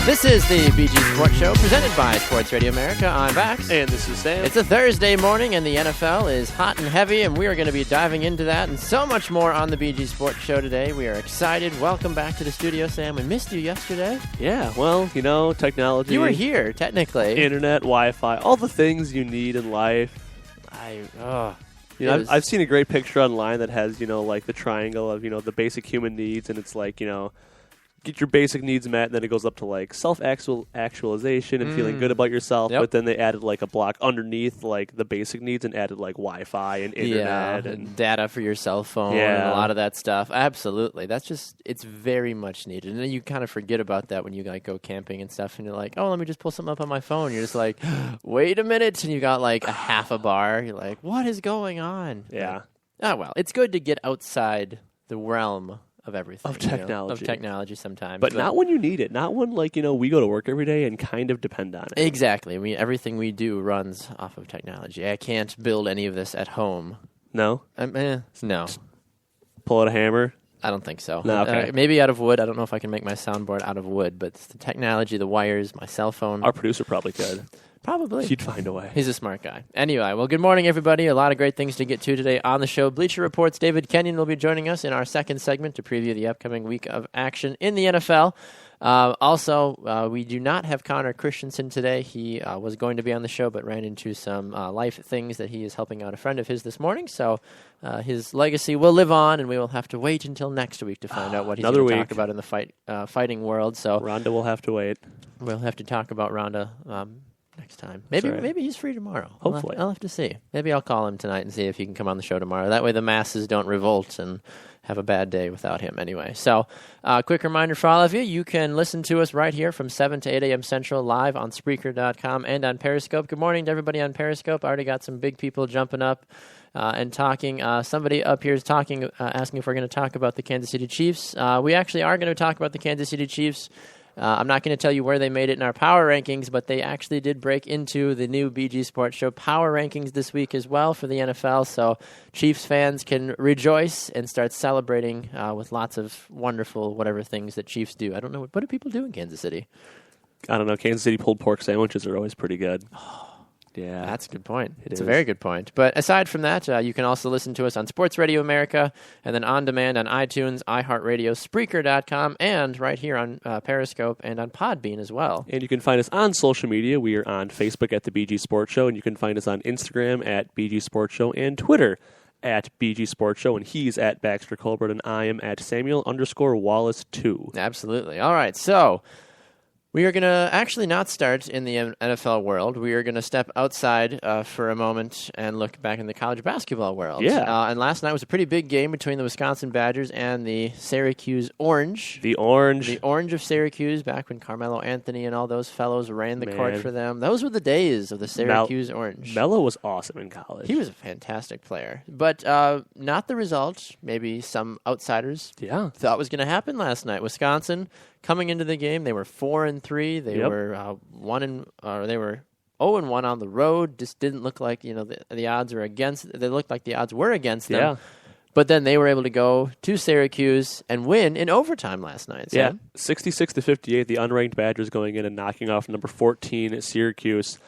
This is the BG Sports Show presented by Sports Radio America. I'm Vax. And this is Sam. It's a Thursday morning and the NFL is hot and heavy, and we are going to be diving into that and so much more on the BG Sports Show today. We are excited. Welcome back to the studio, Sam. We missed you yesterday. Yeah, well, you know, technology. You were here, technically. Internet, Wi-Fi, all the things you need in life. I've seen a great picture online that has, like the triangle of, the basic human needs, and it's like, get your basic needs met, and then it goes up to like self-actualization and feeling good about yourself. Yep. But then they added like a block underneath like the basic needs and added like Wi-Fi and internet and data for your cell phone Yeah. and a lot of that stuff. Absolutely. it's very much needed. And then you kind of forget about that when you like go camping and stuff, and you're like, oh, let me just pull something up on my phone. You're just like, wait a minute, and you got like a half a bar. You're like, what is going on? Yeah. Oh, well, it's good to get outside the realm of everything. Of technology. Of technology sometimes. But not when you need it. Not when, like, we go to work every day and kind of depend on it. Exactly. I mean, everything we do runs off of technology. I can't build any of this at home. No? No. Pull out a hammer? I don't think so. No, okay. Maybe out of wood. I don't know if I can make my soundboard out of wood, but it's the technology, the wires, my cell phone. Our producer probably could. Probably. He'd find a way. He's a smart guy. Anyway, well, good morning, everybody. A lot of great things to get to today on the show. Bleacher Report's David Kenyon will be joining us in our second segment to preview the upcoming week of action in the NFL. Also, we do not have Connor Christensen today. He was going to be on the show, but ran into some life things that he is helping out a friend of his this morning. So his legacy will live on, and we will have to wait until next week to find out what he's going to talk about in the fighting world. So Rhonda will have to wait. We'll have to talk about Rhonda next time. Maybe he's free tomorrow. Hopefully. I'll have to see. Maybe I'll call him tonight and see if he can come on the show tomorrow. That way the masses don't revolt and have a bad day without him anyway. So, quick reminder for all of you, you can listen to us right here from 7 to 8 a.m. Central live on Spreaker.com and on Periscope. Good morning to everybody on Periscope. I already got some big people jumping up and talking. Somebody up here is talking, asking if we're going to talk about the Kansas City Chiefs. We actually are going to talk about the Kansas City Chiefs. I'm not going to tell you where they made it in our power rankings, but they actually did break into the new BG Sports Show power rankings this week as well for the NFL. So Chiefs fans can rejoice and start celebrating with lots of wonderful whatever things that Chiefs do. I don't know. What do people do in Kansas City? I don't know. Kansas City pulled pork sandwiches are always pretty good. Yeah. That's a good point. It's a very good point. But aside from that, you can also listen to us on Sports Radio America and then on demand on iTunes, iHeartRadio, Spreaker.com, and right here on Periscope and on Podbean as well. And you can find us on social media. We are on Facebook at the BG Sports Show, and you can find us on Instagram at BG Sports Show and Twitter at BG Sports Show, and he's at Baxter Colbert, and I am at Samuel_Wallace2. Absolutely. All right, so we are going to actually not start in the NFL world. We are going to step outside for a moment and look back in the college basketball world. Yeah. And last night was a pretty big game between the Wisconsin Badgers and the Syracuse Orange. The Orange. The Orange of Syracuse, back when Carmelo Anthony and all those fellows ran the court for them. Those were the days of the Syracuse Orange. Melo was awesome in college. He was a fantastic player. But not the result maybe some outsiders thought was going to happen last night. Wisconsin, coming into the game, they were 4-3. They were 0-1 on the road. Just didn't look like the odds were against. They looked like the odds were against them. Yeah. But then they were able to go to Syracuse and win in overtime last night. Yeah, 66-58. The unranked Badgers going in and knocking off number 14 at Syracuse.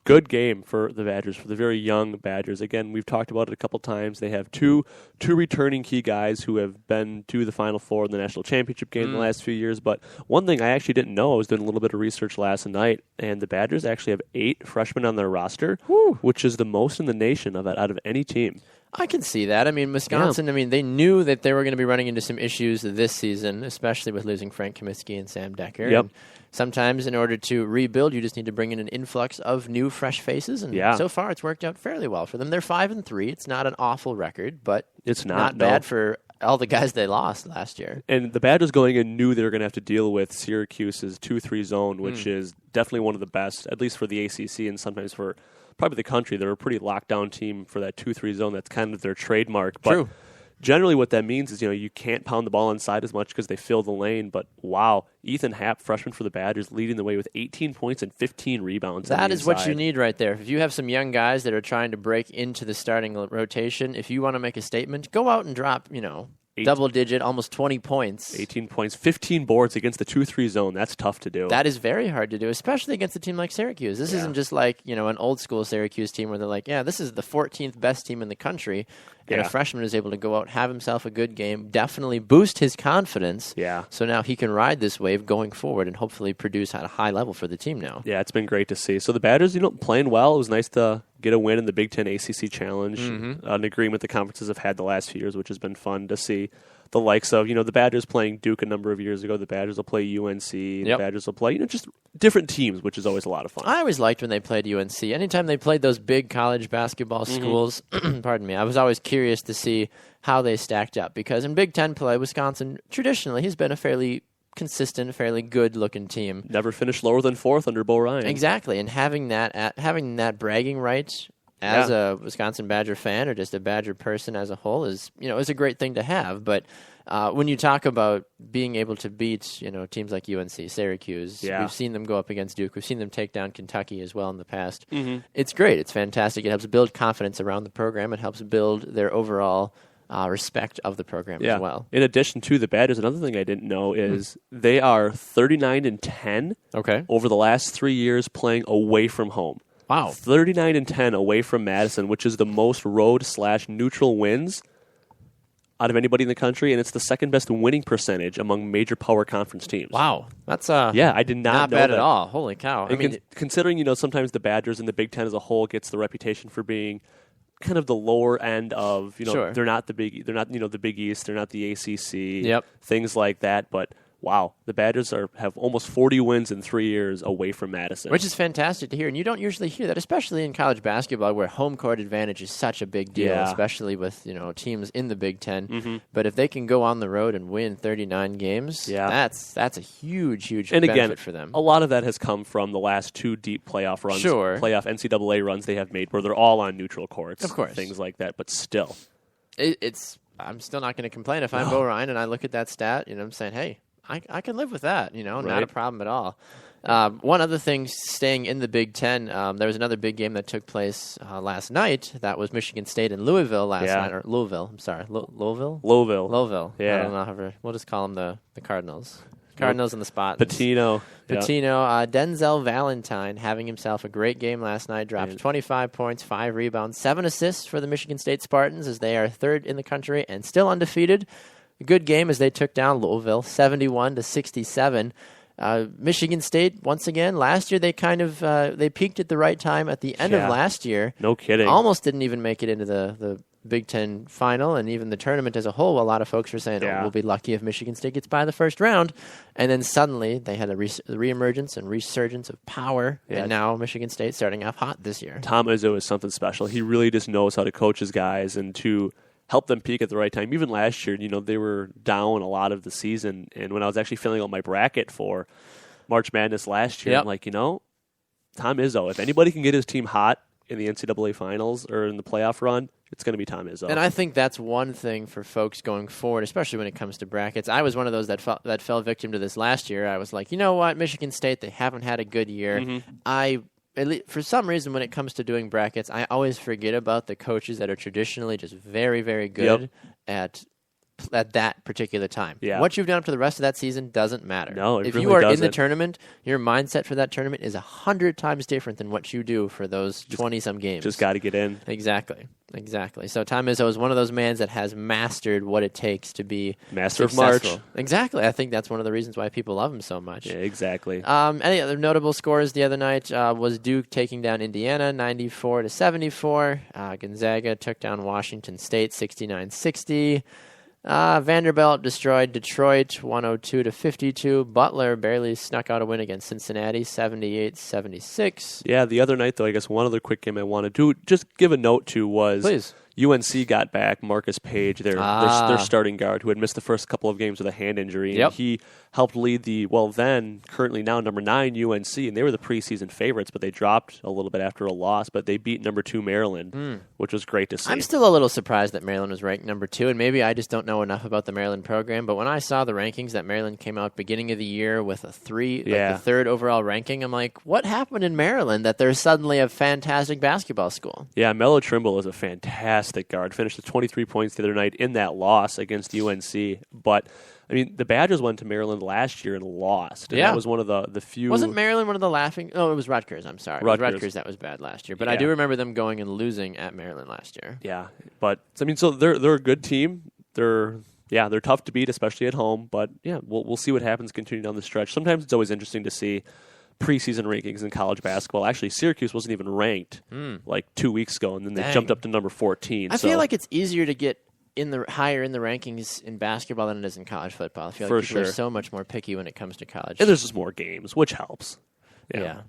Good game for the Badgers, for the very young Badgers. Again, we've talked about it a couple times. They have two returning key guys who have been to the Final Four in the national championship game in the last few years. But one thing I actually didn't know, I was doing a little bit of research last night, and the Badgers actually have 8 freshmen on their roster, which is the most in the nation out of any team. I can see that. I mean, Wisconsin, they knew that they were going to be running into some issues this season, especially with losing Frank Kaminsky and Sam Decker. Yep. And sometimes in order to rebuild, you just need to bring in an influx of new, fresh faces. And so far, it's worked out fairly well for them. They're 5-3. It's not an awful record, but it's not bad for all the guys they lost last year. And the Badgers going in knew they were going to have to deal with Syracuse's 2-3 zone, which is definitely one of the best, at least for the ACC and sometimes for probably the country. They're a pretty lockdown team for that 2-3 zone. That's kind of their trademark. But True. Generally what that means is, you can't pound the ball inside as much because they fill the lane. But, wow, Ethan Happ, freshman for the Badgers, leading the way with 18 points and 15 rebounds. That is what you need right there. If you have some young guys that are trying to break into the starting rotation, if you want to make a statement, go out and drop, double-digit, almost 20 points. 18 points, 15 boards against the 2-3 zone. That's tough to do. That is very hard to do, especially against a team like Syracuse. This isn't just like, an old-school Syracuse team where they're like, yeah, this is the 14th best team in the country, and a freshman is able to go out, have himself a good game, definitely boost his confidence. Yeah. So now he can ride this wave going forward and hopefully produce at a high level for the team now. Yeah, it's been great to see. So the Badgers, playing well. It was nice to get a win in the Big Ten ACC Challenge, an agreement the conferences have had the last few years, which has been fun to see. The likes of, the Badgers playing Duke a number of years ago. The Badgers will play UNC. The Badgers will play, just different teams, which is always a lot of fun. I always liked when they played UNC. Anytime they played those big college basketball schools, pardon me, I was always curious to see how they stacked up. Because in Big Ten play, Wisconsin, traditionally, has been a fairly consistent, fairly good-looking team. Never finished lower than 4th under Bo Ryan. Exactly, and having that bragging right as a Wisconsin Badger fan or just a Badger person as a whole is a great thing to have. But when you talk about being able to beat teams like UNC, Syracuse, we've seen them go up against Duke, we've seen them take down Kentucky as well in the past. It's great. It's fantastic. It helps build confidence around the program. It helps build their overall respect of the program as well. In addition to the Badgers, another thing I didn't know is they are 39-10 over the last 3 years playing away from home. Wow. 39-10 away from Madison, which is the most road/neutral wins out of anybody in the country, and it's the second best winning percentage among major power conference teams. Wow. That's I did not know bad that. at all. Holy cow. Considering, sometimes the Badgers and the Big Ten as a whole gets the reputation for being kind of the lower end of, they're not the Big East, they're not the ACC, things like that, but wow, the Badgers have almost 40 wins in 3 years away from Madison. Which is fantastic to hear, and you don't usually hear that, especially in college basketball where home court advantage is such a big deal, especially with teams in the Big Ten. But if they can go on the road and win 39 games, that's a huge benefit for them. A lot of that has come from the last 2 deep playoff runs, playoff NCAA runs they have made where they're all on neutral courts, of course, things like that, but still. I'm still not going to complain if I'm Bo Ryan and I look at that stat, I'm saying, hey, I can live with that, not a problem at all. One other thing, staying in the Big Ten, there was another big game that took place last night. That was Michigan State and Louisville last night. Or Louisville, I'm sorry. Louisville? Louisville. Yeah. I don't know. We'll just call them the Cardinals. Cardinals on the spot. Patino. Denzel Valentine having himself a great game last night. Dropped 25 points, 5 rebounds, 7 assists for the Michigan State Spartans as they are 3rd in the country and still undefeated. A good game as they took down Louisville, 71-67. Michigan State, once again, last year they kind of they peaked at the right time at the end of last year. No kidding. Almost didn't even make it into the Big Ten final and even the tournament as a whole. A lot of folks were saying, we'll be lucky if Michigan State gets by the first round. And then suddenly they had a reemergence and resurgence of power, and now Michigan State starting off hot this year. Tom Izzo is something special. He really just knows how to coach his guys and to help them peak at the right time. Even last year, they were down a lot of the season. And when I was actually filling out my bracket for March Madness last year, I'm like, Tom Izzo, if anybody can get his team hot in the NCAA finals or in the playoff run, it's going to be Tom Izzo. And I think that's one thing for folks going forward, especially when it comes to brackets. I was one of those that fell victim to this last year. I was like, you know what, Michigan State, they haven't had a good year. For some reason, when it comes to doing brackets, I always forget about the coaches that are traditionally just very, very good at that particular time. What you've done up to the rest of that season doesn't matter. No, if you are in the tournament, your mindset for that tournament is 100 times different than what you do for those 20-some games. Just got to get in. Exactly. So Tom Izzo is one of those men that has mastered what it takes to be Master successful. of March. Exactly. I think that's one of the reasons why people love him so much. Yeah, exactly. Any other notable scores the other night was Duke taking down Indiana 94-74. Gonzaga took down Washington State 69-60. Vanderbilt destroyed Detroit 102-52. Butler barely snuck out a win against Cincinnati 78-76. Yeah, the other night, though, I guess one other quick game I want to do, just give a note to was Please. UNC got back Marcus Page, their starting guard, who had missed the first couple of games with a hand injury. And he helped lead the, currently now number 9 UNC, and they were the preseason favorites, but they dropped a little bit after a loss, but they beat number 2 Maryland, which was great to see. I'm still a little surprised that Maryland was ranked number 2, and maybe I just don't know enough about the Maryland program, but when I saw the rankings that Maryland came out beginning of the year with the 3rd overall ranking, I'm like, what happened in Maryland that they're suddenly a fantastic basketball school? Yeah, Melo Trimble is a fantastic fantastic guard. Finished with 23 points the other night in that loss against UNC. But, I mean, the Badgers went to Maryland last year and lost. And that was one of the few... Wasn't Maryland one of the laughing... Oh, it was Rutgers, I'm sorry. It was Rutgers that was bad last year. But I do remember them going and losing at Maryland last year. Yeah, but, I mean, so they're a good team. They're tough to beat, especially at home. But, yeah, we'll see what happens continuing down the stretch. Sometimes it's always interesting to see preseason rankings in college basketball. Actually, Syracuse wasn't even ranked like 2 weeks ago, and then they jumped up to number 14. I feel like it's easier to get higher in the rankings in basketball than it is in college football. I feel like people are so much more picky when it comes to college. And there's just more games, which helps. Yeah.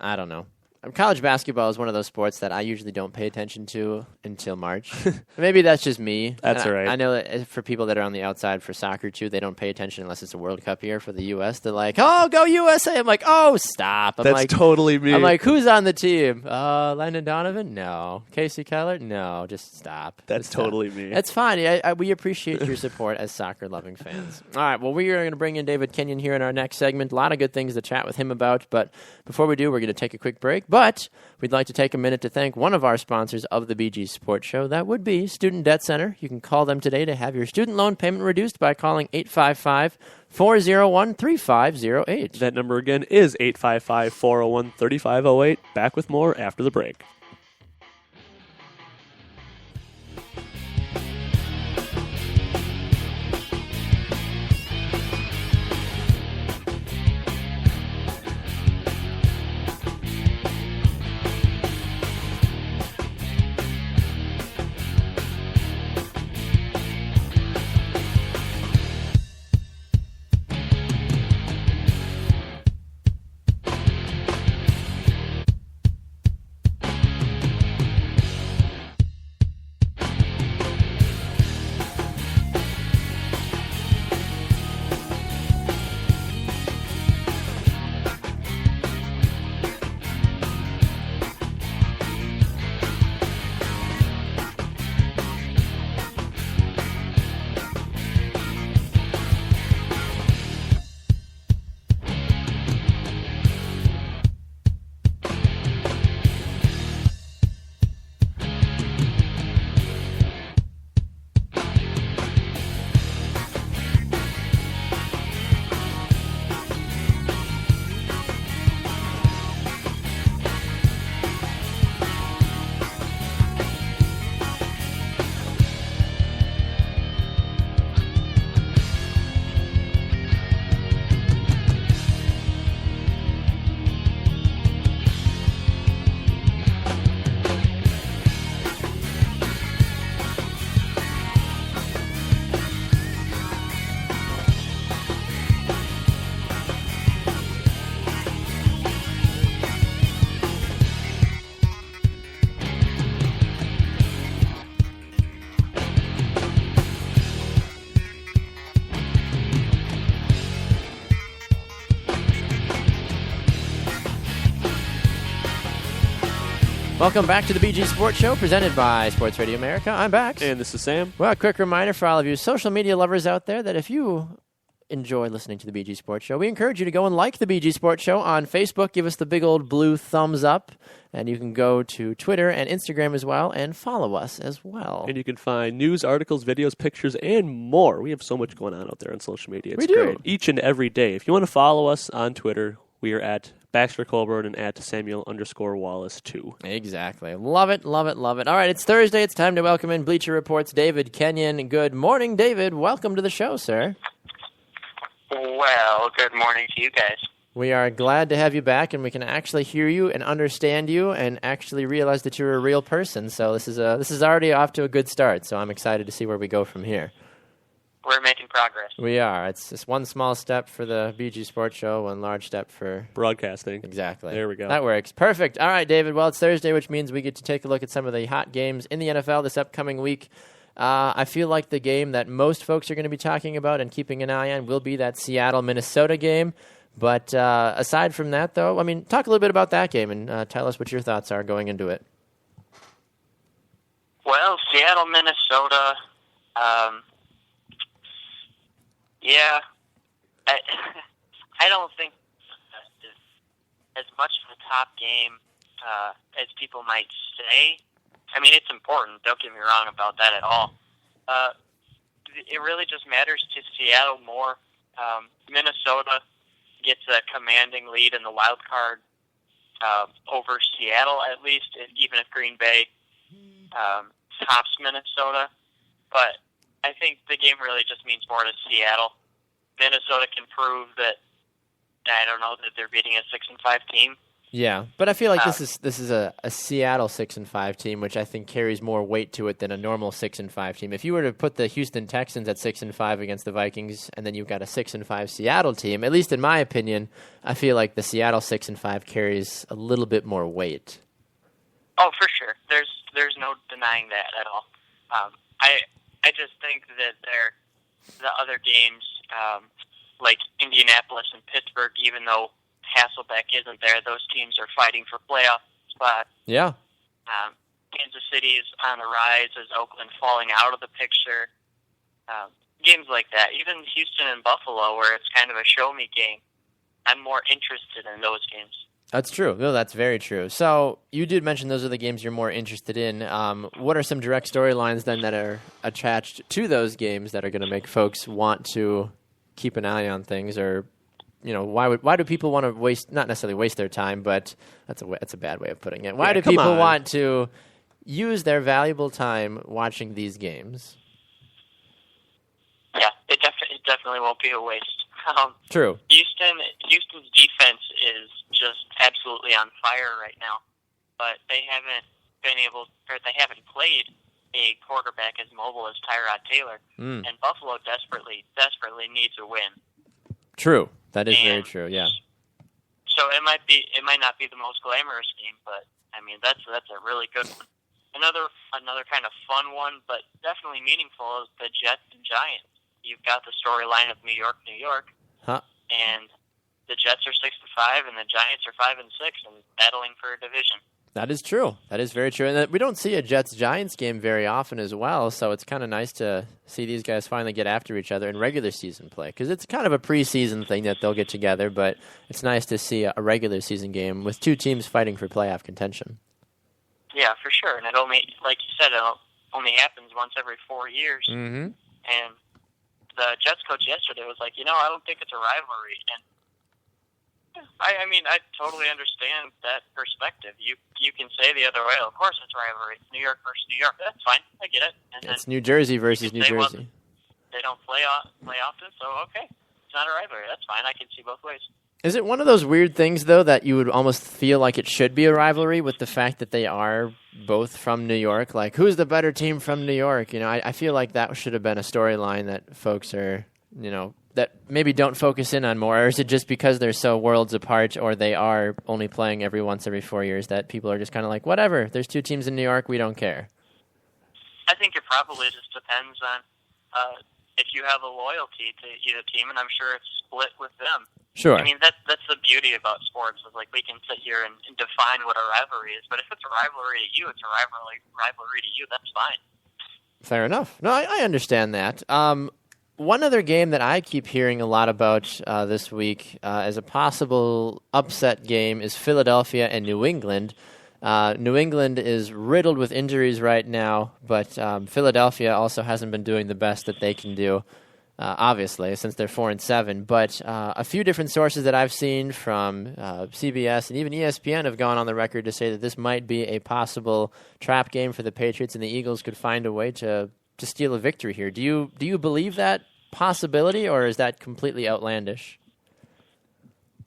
I don't know. College basketball is one of those sports that I usually don't pay attention to until March. Maybe that's just me. That's all right. I know that for people that are on the outside for soccer, too, they don't pay attention unless it's a World Cup year for the U.S. They're like, oh, go USA. I'm like, oh, stop. That's totally me. I'm like, who's on the team? Landon Donovan? No. Casey Keller? No. Just stop. That's totally me. That's fine. We appreciate your support as soccer-loving fans. All right, well, we are going to bring in David Kenyon here in our next segment. A lot of good things to chat with him about, but before we do, we're going to take a quick break. But we'd like to take a minute to thank one of our sponsors of the BG Sports Show. That would be Student Debt Center. You can call them today to have your student loan payment reduced by calling 855-401-3508. That number again is 855-401-3508. Back with more after the break. Welcome back to the BG Sports Show, presented by Sports Radio America. I'm Bax. And this is Sam. Well, a quick reminder for all of you social media lovers out there that if you enjoy listening to the BG Sports Show, we encourage you to go and like the BG Sports Show on Facebook. Give us the big old blue thumbs up. And you can go to Twitter and Instagram as well and follow us as well. And you can find news, articles, videos, pictures, and more. We have so much going on out there on social media. It's great. Each and every day. If you want to follow us on Twitter, we are at Baxter Colburn and at Samuel_Wallace 2. Exactly. Love it, love it, love it. All right, it's Thursday. It's time to welcome in Bleacher Report's David Kenyon. Good morning, David. Welcome to the show, sir. Well, good morning to you guys. We are glad to have you back, and we can actually hear you and understand you and actually realize that you're a real person. So this is already off to a good start, so I'm excited to see where we go from here. We're making progress. We are. It's just one small step for the BG Sports Show, one large step for broadcasting. Exactly. There we go. That works. Perfect. All right, David. Well, it's Thursday, which means we get to take a look at some of the hot games in the NFL this upcoming week. I feel like the game that most folks are going to be talking about and keeping an eye on will be that Seattle-Minnesota game. But aside from that, though, I mean, talk a little bit about that game and tell us what your thoughts are going into it. Well, Seattle-Minnesota... Yeah, I don't think it's as much of a top game as people might say. I mean, it's important. Don't get me wrong about that at all. It really just matters to Seattle more. Minnesota gets a commanding lead in the wild card over Seattle, at least, even if Green Bay tops Minnesota. But I think the game really just means more to Seattle. Minnesota can prove that, I don't know, that they're beating a 6-5 team. Yeah, but I feel like this is a Seattle 6-5 team, which I think carries more weight to it than a normal 6-5 team. If you were to put the Houston Texans at 6-5 against the Vikings, and then you've got a 6-5 Seattle team, at least in my opinion, I feel like the Seattle 6-5 carries a little bit more weight. Oh, for sure. There's no denying that at all. I just think that the other games, like Indianapolis and Pittsburgh, even though Hasselbeck isn't there, those teams are fighting for playoff spots. Yeah. Kansas City is on the rise as Oakland falling out of the picture. Games like that. Even Houston and Buffalo, where it's kind of a show-me game, I'm more interested in those games. That's true. No, that's very true. So you did mention those are the games you're more interested in. What are some direct storylines then that are attached to those games that are going to make folks want to keep an eye on things, or why do people want to not necessarily waste their time, but that's a bad way of putting it. Why do people want to use their valuable time watching these games? Yeah, it definitely won't be a waste. True. Houston's defense is just absolutely on fire right now, but they haven't played a quarterback as mobile as Tyrod Taylor, and Buffalo desperately needs a win. True. That is very true. Yeah. So it might not be the most glamorous game, but I mean that's a really good one. Another kind of fun one, but definitely meaningful, is the Jets and Giants. You've got the storyline of New York, and the Jets are 6-5, and the Giants are 5-6, and battling for a division. That is true. That is very true. And we don't see a Jets-Giants game very often as well, so it's kind of nice to see these guys finally get after each other in regular season play, because it's kind of a preseason thing that they'll get together, but it's nice to see a regular season game with two teams fighting for playoff contention. Yeah, for sure. And it only, like you said, it only happens once every 4 years. Mm-hmm. And the Jets coach yesterday was like, I don't think it's a rivalry. And I mean, I totally understand that perspective. You can say the other way. Of course, it's a rivalry. It's New York versus New York. That's fine. I get it. And it's New Jersey versus New Jersey. Well, they don't play often, so okay, it's not a rivalry. That's fine. I can see both ways. Is it one of those weird things, though, that you would almost feel like it should be a rivalry with the fact that they are both from New York? Like, who's the better team from New York? I feel like that should have been a storyline that folks are, that maybe don't focus in on more. Or is it just because they're so worlds apart, or they are only playing every 4 years, that people are just kind of like, whatever, there's two teams in New York, we don't care? I think it probably just depends on if you have a loyalty to either team, and I'm sure it's split with them. Sure. I mean, that's the beauty about sports, is like we can sit here and define what a rivalry is, but if it's a rivalry to you, it's a rivalry to you. That's fine. Fair enough. No, I understand that. One other game that I keep hearing a lot about this week as a possible upset game is Philadelphia and New England. New England is riddled with injuries right now, but Philadelphia also hasn't been doing the best that they can do. Obviously, since they're 4-7, but a few different sources that I've seen from CBS and even ESPN have gone on the record to say that this might be a possible trap game for the Patriots, and the Eagles could find a way to steal a victory here. Do you believe that possibility, or is that completely outlandish?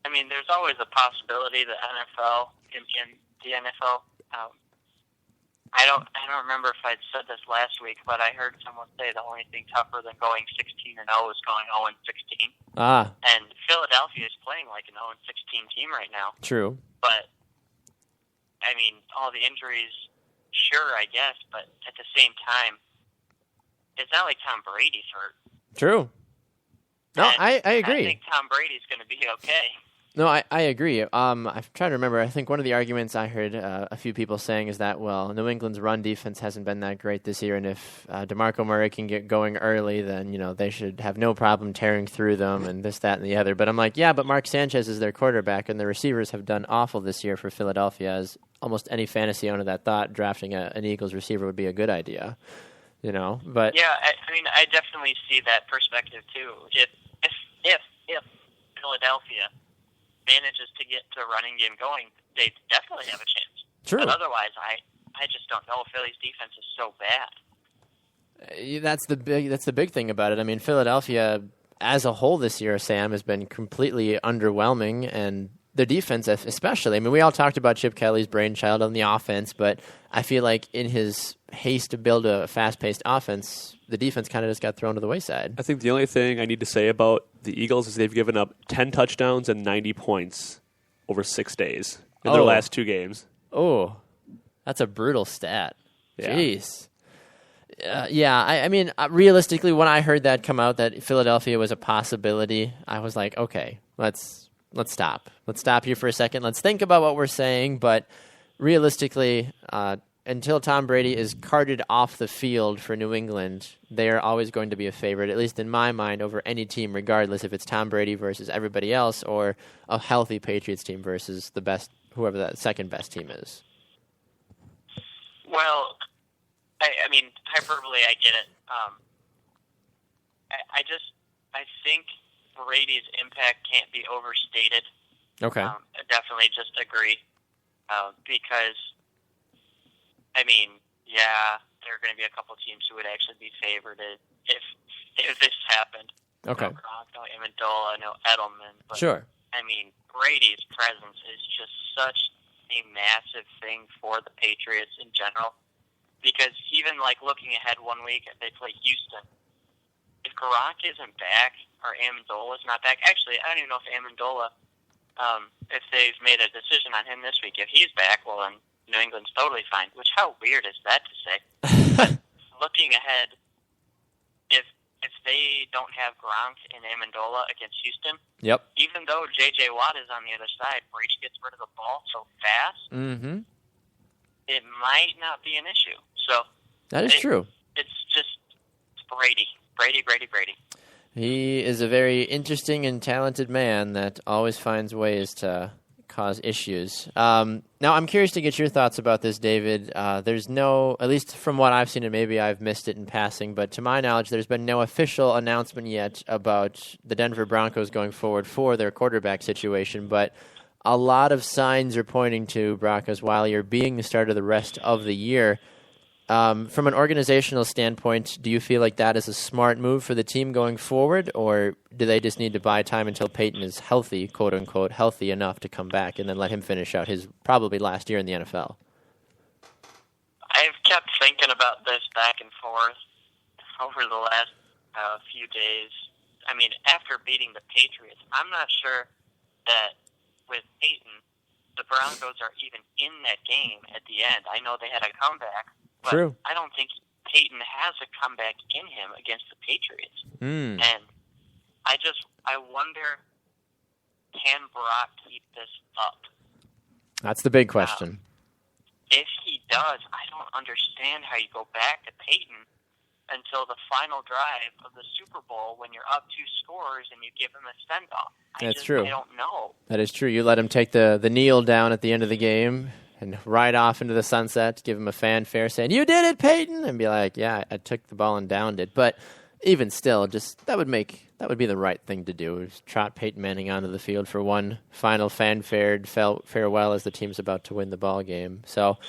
I mean, there's always a possibility that in the NFL. I don't remember if I'd said this last week, but I heard someone say the only thing tougher than going 16-0 is going 0-16. Ah. And Philadelphia is playing like an 0-16 team right now. True. But I mean, all the injuries, sure, I guess, but at the same time, it's not like Tom Brady's hurt. True. No, I agree. I think Tom Brady's going to be okay. No, I agree. I'm trying to remember. I think one of the arguments I heard a few people saying is that, well, New England's run defense hasn't been that great this year, and if DeMarco Murray can get going early, then they should have no problem tearing through them and this, that, and the other. But I'm like, yeah, but Mark Sanchez is their quarterback, and the receivers have done awful this year for Philadelphia, as almost any fantasy owner that thought drafting an Eagles receiver would be a good idea. But yeah, I mean, I definitely see that perspective too. If Philadelphia manages to get the running game going, they definitely have a chance. True. But otherwise, I just don't know. Philly's defense is so bad. That's the big thing about it. I mean, Philadelphia as a whole this year, Sam, has been completely underwhelming, and the defense especially. I mean, we all talked about Chip Kelly's brainchild on the offense, but I feel like in his haste to build a fast-paced offense, the defense kind of just got thrown to the wayside. I think the only thing I need to say about the Eagles is they've given up 10 touchdowns and 90 points over 6 days in their last 2 games. Oh, that's a brutal stat. Yeah. Jeez. I mean, realistically, when I heard that come out, that Philadelphia was a possibility, I was like, okay, let's stop. Let's stop here for a second. Let's think about what we're saying. But realistically, until Tom Brady is carted off the field for New England, they are always going to be a favorite, at least in my mind, over any team, regardless if it's Tom Brady versus everybody else or a healthy Patriots team versus the best, whoever that second best team is. Well, I mean, hyperbole, I get it. I think Brady's impact can't be overstated. Okay. I definitely just agree. Because, I mean, yeah, there are going to be a couple teams who would actually be favored if this happened. Okay. No Gronk, no Amendola, no Edelman. But, Sure. I mean, Brady's presence is just such a massive thing for the Patriots in general. Because even like looking ahead 1 week, they play Houston. If Gronk isn't back or Amendola's not back, actually, I don't even know if Amendola, if they've made a decision on him this week. If he's back, well, then New England's totally fine. Which, how weird is that to say? Looking ahead, if they don't have Gronk and Amendola against Houston, Yep. even though J.J. Watt is on the other side, Brady gets rid of the ball so fast, it might not be an issue. So that is true. It's Brady. He is a very interesting and talented man that always finds ways to cause issues. Now, I'm curious to get your thoughts about this, David. There's no, at least from what I've seen, and maybe I've missed it in passing, but to my knowledge, there's been no official announcement yet about the Denver Broncos going forward for their quarterback situation, but a lot of signs are pointing to Brock Osweiler being the starter the rest of the year. From an organizational standpoint, do you feel like that is a smart move for the team going forward, or do they just need to buy time until Peyton is healthy, quote-unquote, healthy enough to come back and then let him finish out his probably last year in the NFL? I've kept thinking about this back and forth over the last few days. I mean, after beating the Patriots, I'm not sure that with Peyton, the Broncos are even in that game at the end. I know they had a comeback, but True. I don't think Peyton has a comeback in him against the Patriots. And I wonder, can Brock keep this up? That's the big question. If he does, I don't understand how you go back to Peyton until the final drive of the Super Bowl when you're up 2 scores and you give him a send-off. That's true. I don't know. That is true. You let him take the kneel down at the end of the game and ride off into the sunset, give him a fanfare saying, "You did it, Peyton!" and be like, "Yeah, I took the ball and downed it." But even still, just that would be the right thing to do, is trot Peyton Manning onto the field for one final fanfared farewell as the team's about to win the ball game. So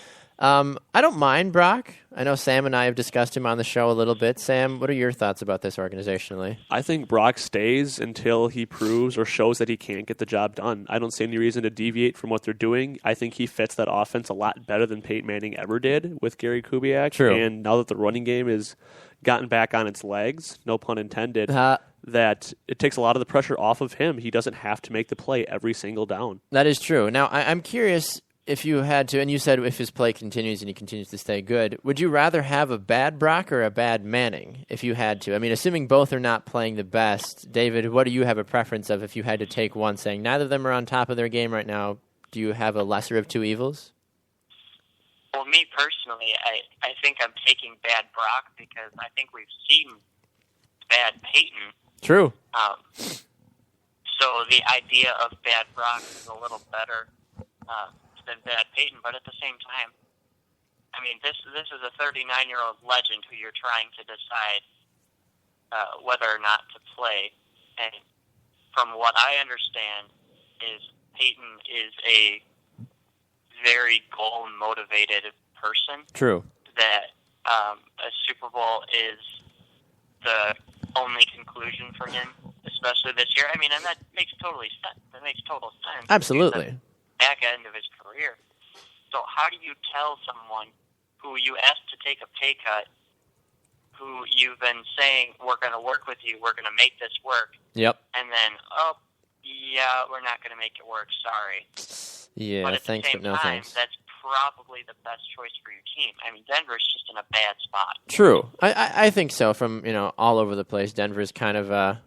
I don't mind Brock. I know Sam and I have discussed him on the show a little bit. Sam, what are your thoughts about this organizationally? I think Brock stays until he proves or shows that he can't get the job done. I don't see any reason to deviate from what they're doing. I think he fits that offense a lot better than Peyton Manning ever did with Gary Kubiak. True. And now that the running game has gotten back on its legs, no pun intended, that it takes a lot of the pressure off of him. He doesn't have to make the play every single down. That is true. Now, I'm curious, if you had to, and you said if his play continues and he continues to stay good, would you rather have a bad Brock or a bad Manning if you had to? I mean, assuming both are not playing the best, David, what do you have a preference of if you had to take one, saying neither of them are on top of their game right now? Do you have a lesser of two evils? Well, me personally, I think I'm taking bad Brock because I think we've seen bad Peyton. True. So the idea of bad Brock is a little better, than Bad Peyton, but at the same time, I mean, this is a 39-year-old legend who you're trying to decide whether or not to play. And from what I understand, is Peyton is a very goal-motivated person. True. That a Super Bowl is the only conclusion for him, especially this year. I mean, and that makes total sense. Absolutely. Back end of his career. So how do you tell someone who you asked to take a pay cut, who you've been saying, we're going to work with you, we're going to make this work, Yep. and then, oh, yeah, we're not going to make it work, sorry. Yeah, but at thanks, the same but no time, thanks. that's probably the best choice for your team. I mean, Denver's just in a bad spot. True. I think so. From all over the place, Denver's kind of a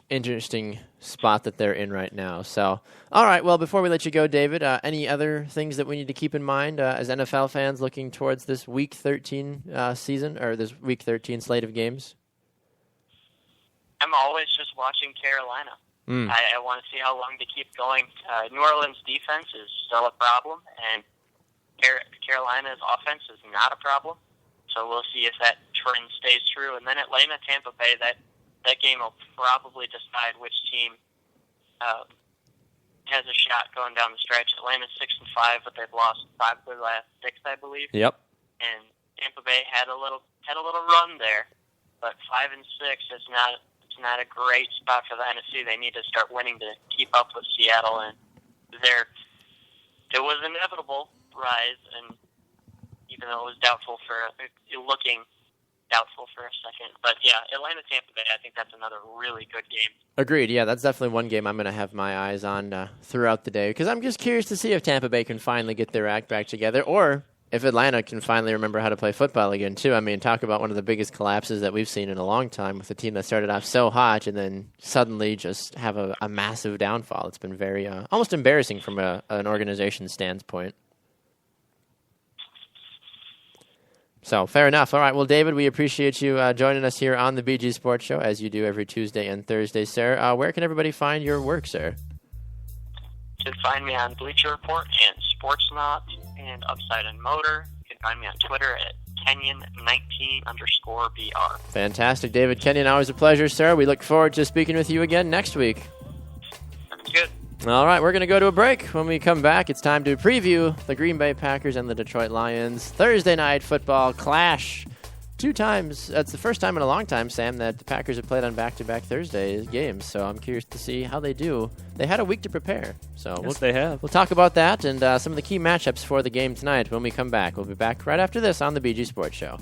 interesting spot that they're in right now. So, all right. Well, before we let you go, David, any other things that we need to keep in mind as NFL fans looking towards this Week 13 season or this Week 13 slate of games? I'm always just watching Carolina. I want to see how long they keep going. New Orleans' defense is still a problem, and Carolina's offense is not a problem. So we'll see if that trend stays true. And then Atlanta, Tampa Bay, that game will probably decide which team has a shot going down the stretch. Atlanta's 6-5, but they've lost 5 of their last 6, I believe. Yep. And Tampa Bay had a little run there, but 5-6 is not. Not a great spot for the NFC. They need to start winning to keep up with Seattle, and it was inevitable rise, and even though it was looking doubtful for a second. But yeah, Atlanta, Tampa Bay, I think that's another really good game. Agreed. Yeah, that's definitely one game I'm going to have my eyes on throughout the day because I'm just curious to see if Tampa Bay can finally get their act back together or if Atlanta can finally remember how to play football again, too. I mean, talk about one of the biggest collapses that we've seen in a long time with a team that started off so hot and then suddenly just have a massive downfall. It's been very almost embarrassing from an organization standpoint. So, fair enough. All right, well, David, we appreciate you joining us here on the BG Sports Show, as you do every Tuesday and Thursday, sir. Where can everybody find your work, sir? You can find me on Bleacher Report and Sportsnaut and Upside and Motor. You can find me on Twitter at Kenyon19_BR. Fantastic, David Kenyon. Always a pleasure, sir. We look forward to speaking with you again next week. That's good. All right, we're going to go to a break. When we come back, it's time to preview the Green Bay Packers and the Detroit Lions Thursday night football clash. 2 times. That's the first time in a long time, Sam, that the Packers have played on back-to-back Thursday games. So I'm curious to see how they do. They had a week to prepare. So yes, they have. We'll talk about that and some of the key matchups for the game tonight when we come back. We'll be back right after this on the BG Sports Show.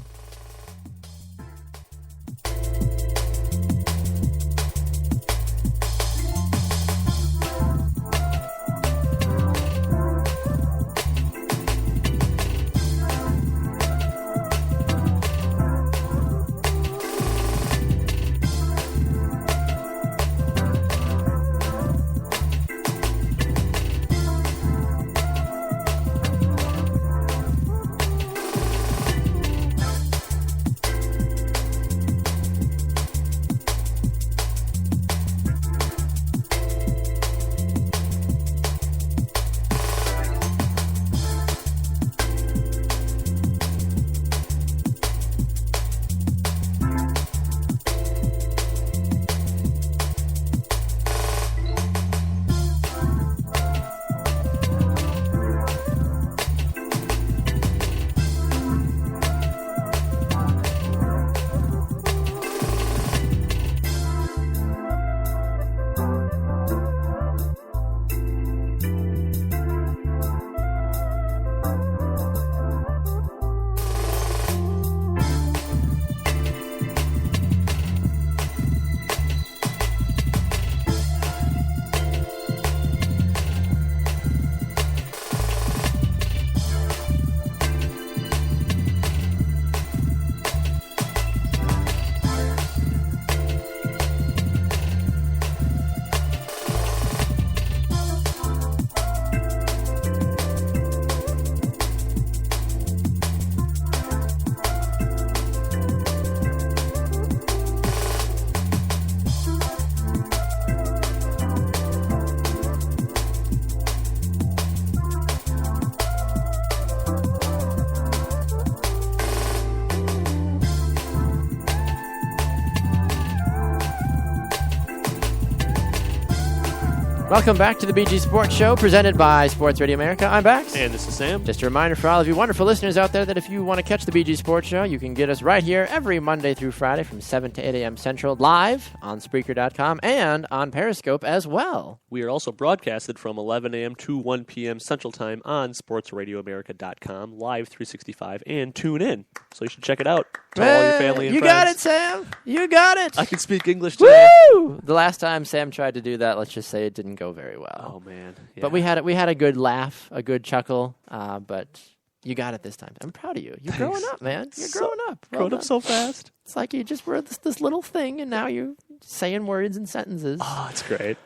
Welcome back to the BG Sports Show, presented by Sports Radio America. I'm Bax. And this is Sam. Just a reminder for all of you wonderful listeners out there that if you want to catch the BG Sports Show, you can get us right here every Monday through Friday from 7 to 8 a.m. Central, live on Spreaker.com and on Periscope as well. We are also broadcasted from 11 a.m. to 1 p.m. Central Time on SportsRadioAmerica.com, live 365, and tune in. So you should check it out. Tell all your family and you friends. got it, Sam. You got it. I can speak English today. Woo! The last time Sam tried to do that, let's just say it didn't go very well. Oh, man. Yeah. But we had a good laugh, a good chuckle, but you got it this time. I'm proud of you. You're growing up, man. You're growing up. Well Growing up done. so fast. It's like you just were this little thing, and now you're saying words and sentences. Oh, it's great.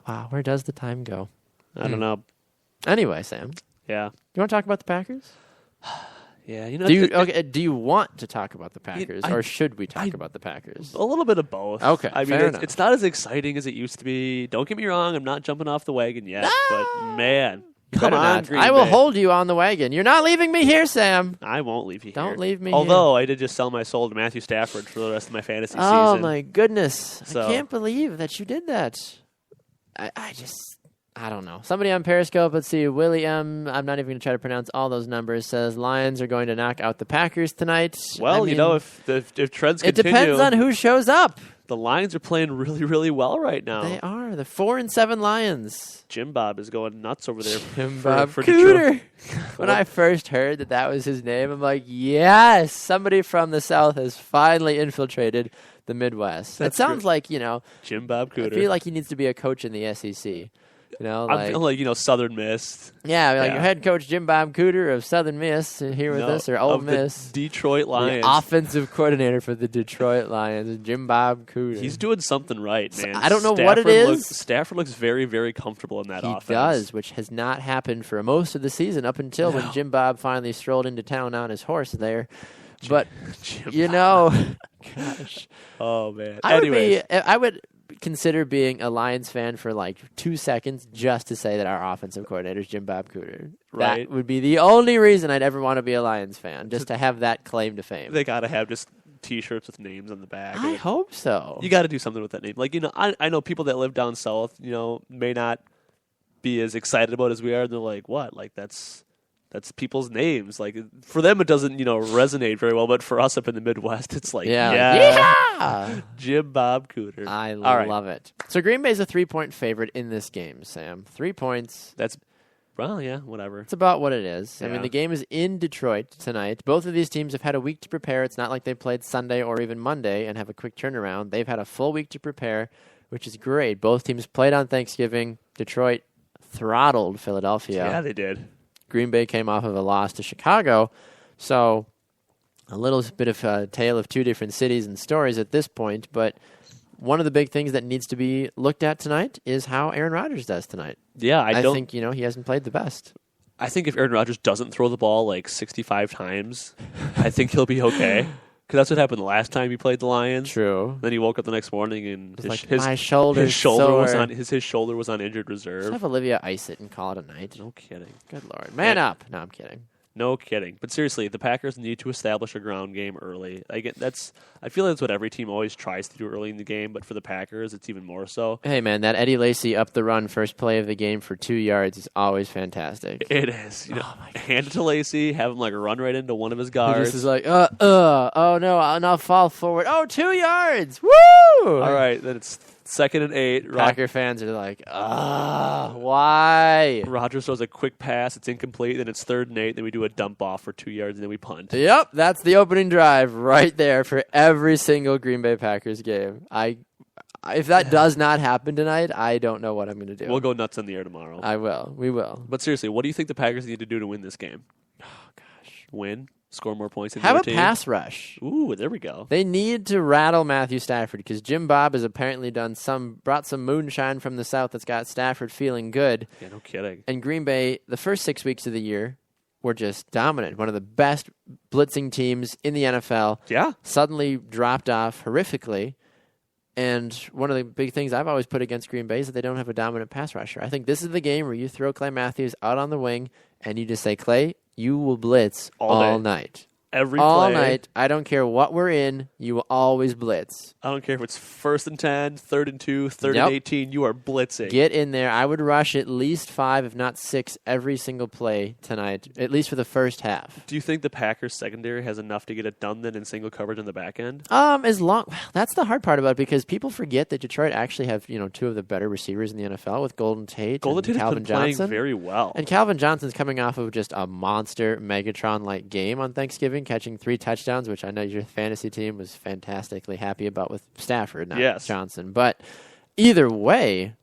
Wow, where does the time go? I don't know. Anyway, Sam, Yeah. you want to talk about the Packers? Yeah, you know, Do you want to talk about the Packers, or should we talk about the Packers? a little bit of both. Okay, I mean, fair enough. it's not as exciting as it used to be. Don't get me wrong, I'm not jumping off the wagon yet, but man, come Better on, not. Green I will Bay. hold you on the wagon. You're not leaving me here, Sam. I won't leave you here. Don't leave me Although I did just sell my soul to Matthew Stafford for the rest of my fantasy Oh season. my goodness! So- I can't believe that you did that. I don't know. Somebody on Periscope, let's see, William, I'm not even going to try to pronounce all those numbers, says Lions are going to knock out the Packers tonight. Well, I mean, if trends it continue, depends on who shows up. the Lions are playing really, really well right now. They are the 4-7 Lions. Jim Bob is going nuts over there. Jim for, Bob for Cooter. Detroit. When I first heard that was his name, I'm like, yes, somebody from the South has finally infiltrated the Midwest. That That's sounds good. like, Jim Bob I Cooter. feel like he needs to be a coach in the SEC. I'm like, feeling like, Southern Miss. yeah, like Yeah. your head coach Jim Bob Cooter of Southern Miss here with us, or Ole of Miss. the Detroit Lions. The offensive coordinator for the Detroit Lions, Jim Bob Cooter. He's doing something right, man. I don't know what it is. Stafford looks very, very comfortable in that He offense. does, which has not happened for most of the season up until when Jim Bob finally strolled into town on his horse there. But Jim gosh, Oh, man. I would consider being a Lions fan for like 2 seconds just to say that our offensive coordinator is Jim Bob Cooter. Right. That would be the only reason I'd ever want to be a Lions fan, just to have that claim to fame. They got to have just T-shirts with names on the back. I hope so. You got to do something with that name. Like, I know people that live down south, may not be as excited about it as we are. They're like, what? Like, that's people's names. Like, for them, it doesn't, resonate very well. But for us up in the Midwest, it's like, yeah. Jim Bob Cooter. I All right. love it. So Green Bay's a 3-point favorite in this game, Sam. 3 points. That's, well, yeah, whatever. It's about what it is. I Yeah. mean, the game is in Detroit tonight. Both of these teams have had a week to prepare. It's not like they played Sunday or even Monday and have a quick turnaround. They've had a full week to prepare, which is great. Both teams played on Thanksgiving. Detroit throttled Philadelphia. Yeah, they did. Green Bay came off of a loss to Chicago. So a little bit of a tale of two different cities and stories at this point. But one of the big things that needs to be looked at tonight is how Aaron Rodgers does tonight. Yeah, I don't think, he hasn't played the best. I think if Aaron Rodgers doesn't throw the ball like 65 times, I think he'll be okay. Because that's what happened the last time he played the Lions. True. Then he woke up the next morning and My shoulder's his shoulder sore. was on his shoulder was on injured Just reserve. have Olivia ice it and call it a night. No kidding. Good Lord. Man up. No, I'm kidding. No kidding. But seriously, the Packers need to establish a ground game early. I feel that's what every team always tries to do early in the game, but for the Packers, it's even more so. Hey, man, that Eddie Lacy up the run first play of the game for 2 yards is always fantastic. It is. Hand it to Lacy, have him run right into one of his He guards. just is like, oh no, I'll fall forward. Oh, 2 yards. Woo! All right, then it's 2nd and 8. Packer fans are like, why? Rodgers throws a quick pass. It's incomplete. Then it's 3rd and 8. Then we do a dump off for 2 yards, and then we punt. Yep, that's the opening drive right there for every single Green Bay Packers game. If that does not happen tonight, I don't know what I'm going to do. We'll go nuts in the air tomorrow. I will. We will. But seriously, what do you think the Packers need to do to win this game? Oh, gosh. Win? Score more points than Have your a team? pass rush. Ooh, there we go. They need to rattle Matthew Stafford because Jim Bob has apparently brought some moonshine from the South that's got Stafford feeling good. Yeah, no kidding. And Green Bay, the first 6 weeks of the year, were just dominant. One of the best blitzing teams in the NFL. Yeah. Suddenly dropped off horrifically. And one of the big things I've always put against Green Bay is that they don't have a dominant pass rusher. I think this is the game where you throw Clay Matthews out on the wing and you just say, Clay, you will blitz all day. night. every all play. night. I don't care what we're in. You will always blitz. I don't care if it's 1st and 10, 3rd and 2, 3rd Yep. and 18. You are blitzing. Get in there. I would rush at least 5, if not 6, every single play tonight, at least for the first half. Do you think the Packers secondary has enough to get it done then in single coverage on the back end? That's the hard part about it because people forget that Detroit actually have, two of the better receivers in the NFL with Golden Tate and Golden Tate has Calvin been playing Johnson. very well. And Calvin Johnson's coming off of just a monster Megatron-like game on Thanksgiving, catching 3 touchdowns, which I know your fantasy team was fantastically happy about with Stafford, not Yes. Johnson. But either way,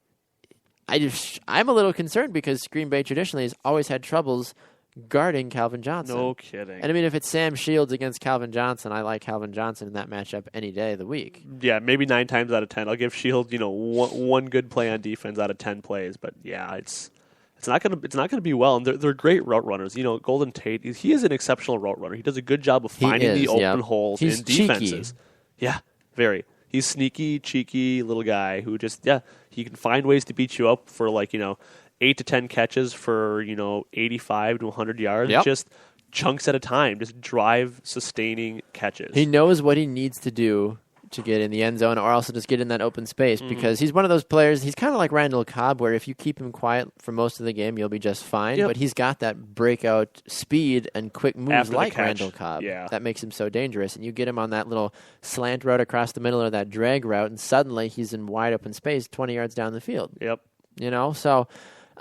I'm a little concerned because Green Bay traditionally has always had troubles guarding Calvin Johnson. No kidding. And I mean, if it's Sam Shields against Calvin Johnson, I like Calvin Johnson in that matchup any day of the week. Yeah, maybe 9 times out of 10. I'll give Shields, one good play on defense out of 10 plays. But yeah, it's not gonna be well. And they're great route runners. Golden Tate, he is an exceptional route runner. He does a good job of finding the open holes He's in defenses. cheeky. Yeah, very. He's sneaky, cheeky little guy who just he can find ways to beat you up for 8 to 10 catches for 85 to 100 yards. Yep. Just chunks at a time. Just drive sustaining catches. He knows what he needs to do to get in the end zone or also just get in that open space because he's one of those players. He's kind of like Randall Cobb where if you keep him quiet for most of the game, you'll be just fine. Yep. But he's got that breakout speed and quick moves After the like catch. Randall Cobb. Yeah. That makes him so dangerous. And you get him on that little slant route across the middle or that drag route, and suddenly he's in wide open space 20 yards down the field. Yep. So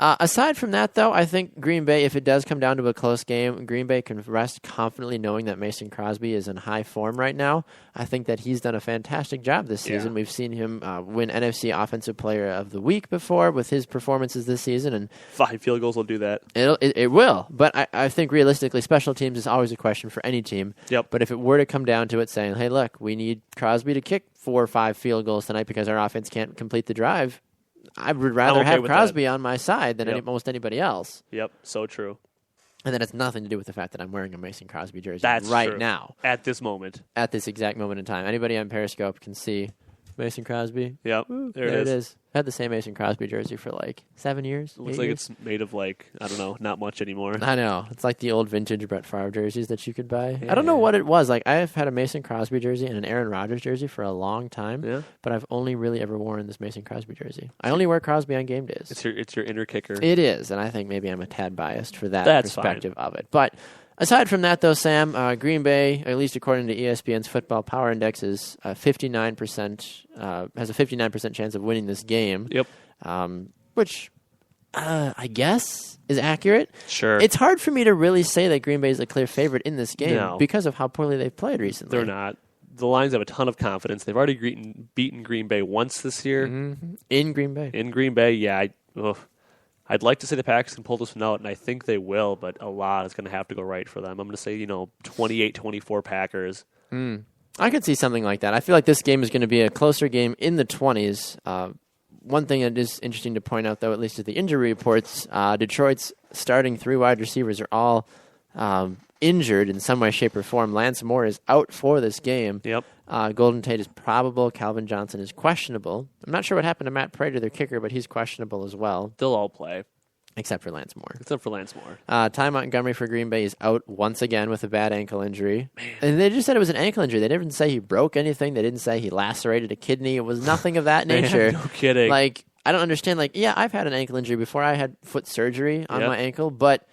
aside from that, though, I think Green Bay, if it does come down to a close game, Green Bay can rest confidently knowing that Mason Crosby is in high form right now. I think that he's done a fantastic job this season. Yeah. We've seen him win NFC Offensive Player of the Week before with his performances this season, and 5 field goals will do that. it will. But I think realistically, special teams is always a question for any team. Yep. But if it were to come down to it saying, hey, look, we need Crosby to kick 4 or 5 field goals tonight because our offense can't complete the drive, I would rather okay have with Crosby on my side than Yep. most anybody else. Yep. So true. And that has nothing to do with the fact that I'm wearing a Mason Crosby jersey That's right true. now, At this moment. at this exact moment in time. Anybody on Periscope can see Mason Crosby. Yep. There it is. I had the same Mason Crosby jersey for 7 years. It looks 8 like years. it's made of I don't know, not much anymore. I know. It's like the old vintage Brett Favre jerseys that you could buy. Yeah. I don't know what it was. I've had a Mason Crosby jersey and an Aaron Rodgers jersey for a long time, Yeah. but I've only really ever worn this Mason Crosby jersey. I only wear Crosby on game days. It's your inner kicker. It is, and I think maybe I'm a tad biased for that That's perspective of it. But aside from that, though, Sam, Green Bay, at least according to ESPN's Football Power Index, is 59% has a 59% chance of winning this game. Yep. Which I guess is accurate. Sure. It's hard for me to really say that Green Bay is a clear favorite in this game No. because of how poorly they've played recently. They're not. The Lions have a ton of confidence. They've already beaten Green Bay once this year. Mm-hmm. In Green Bay. In Green Bay, yeah. I'd like to say the Packers can pull this one out, and I think they will, but a lot is going to have to go right for them. I'm going to say, 28-24 Packers. I could see something like that. I feel like this game is going to be a closer game in the 20s. One thing that is interesting to point out, though, at least at the injury reports, Detroit's starting 3 wide receivers are all injured in some way, shape, or form. Lance Moore is out for this game. Yep. Golden Tate is probable. Calvin Johnson is questionable. I'm not sure what happened to Matt Prater, their kicker, but he's questionable as well, They'll all play, except for Lance Moore. except for Lance Moore. Ty Montgomery for Green Bay is out once again with a bad ankle injury. And they just said it was an ankle injury. They didn't say he broke anything. They didn't say he lacerated a kidney. It was nothing of that nature. No kidding. I don't understand. Yeah, I've had an ankle injury before. I had foot surgery on Yep. my ankle, but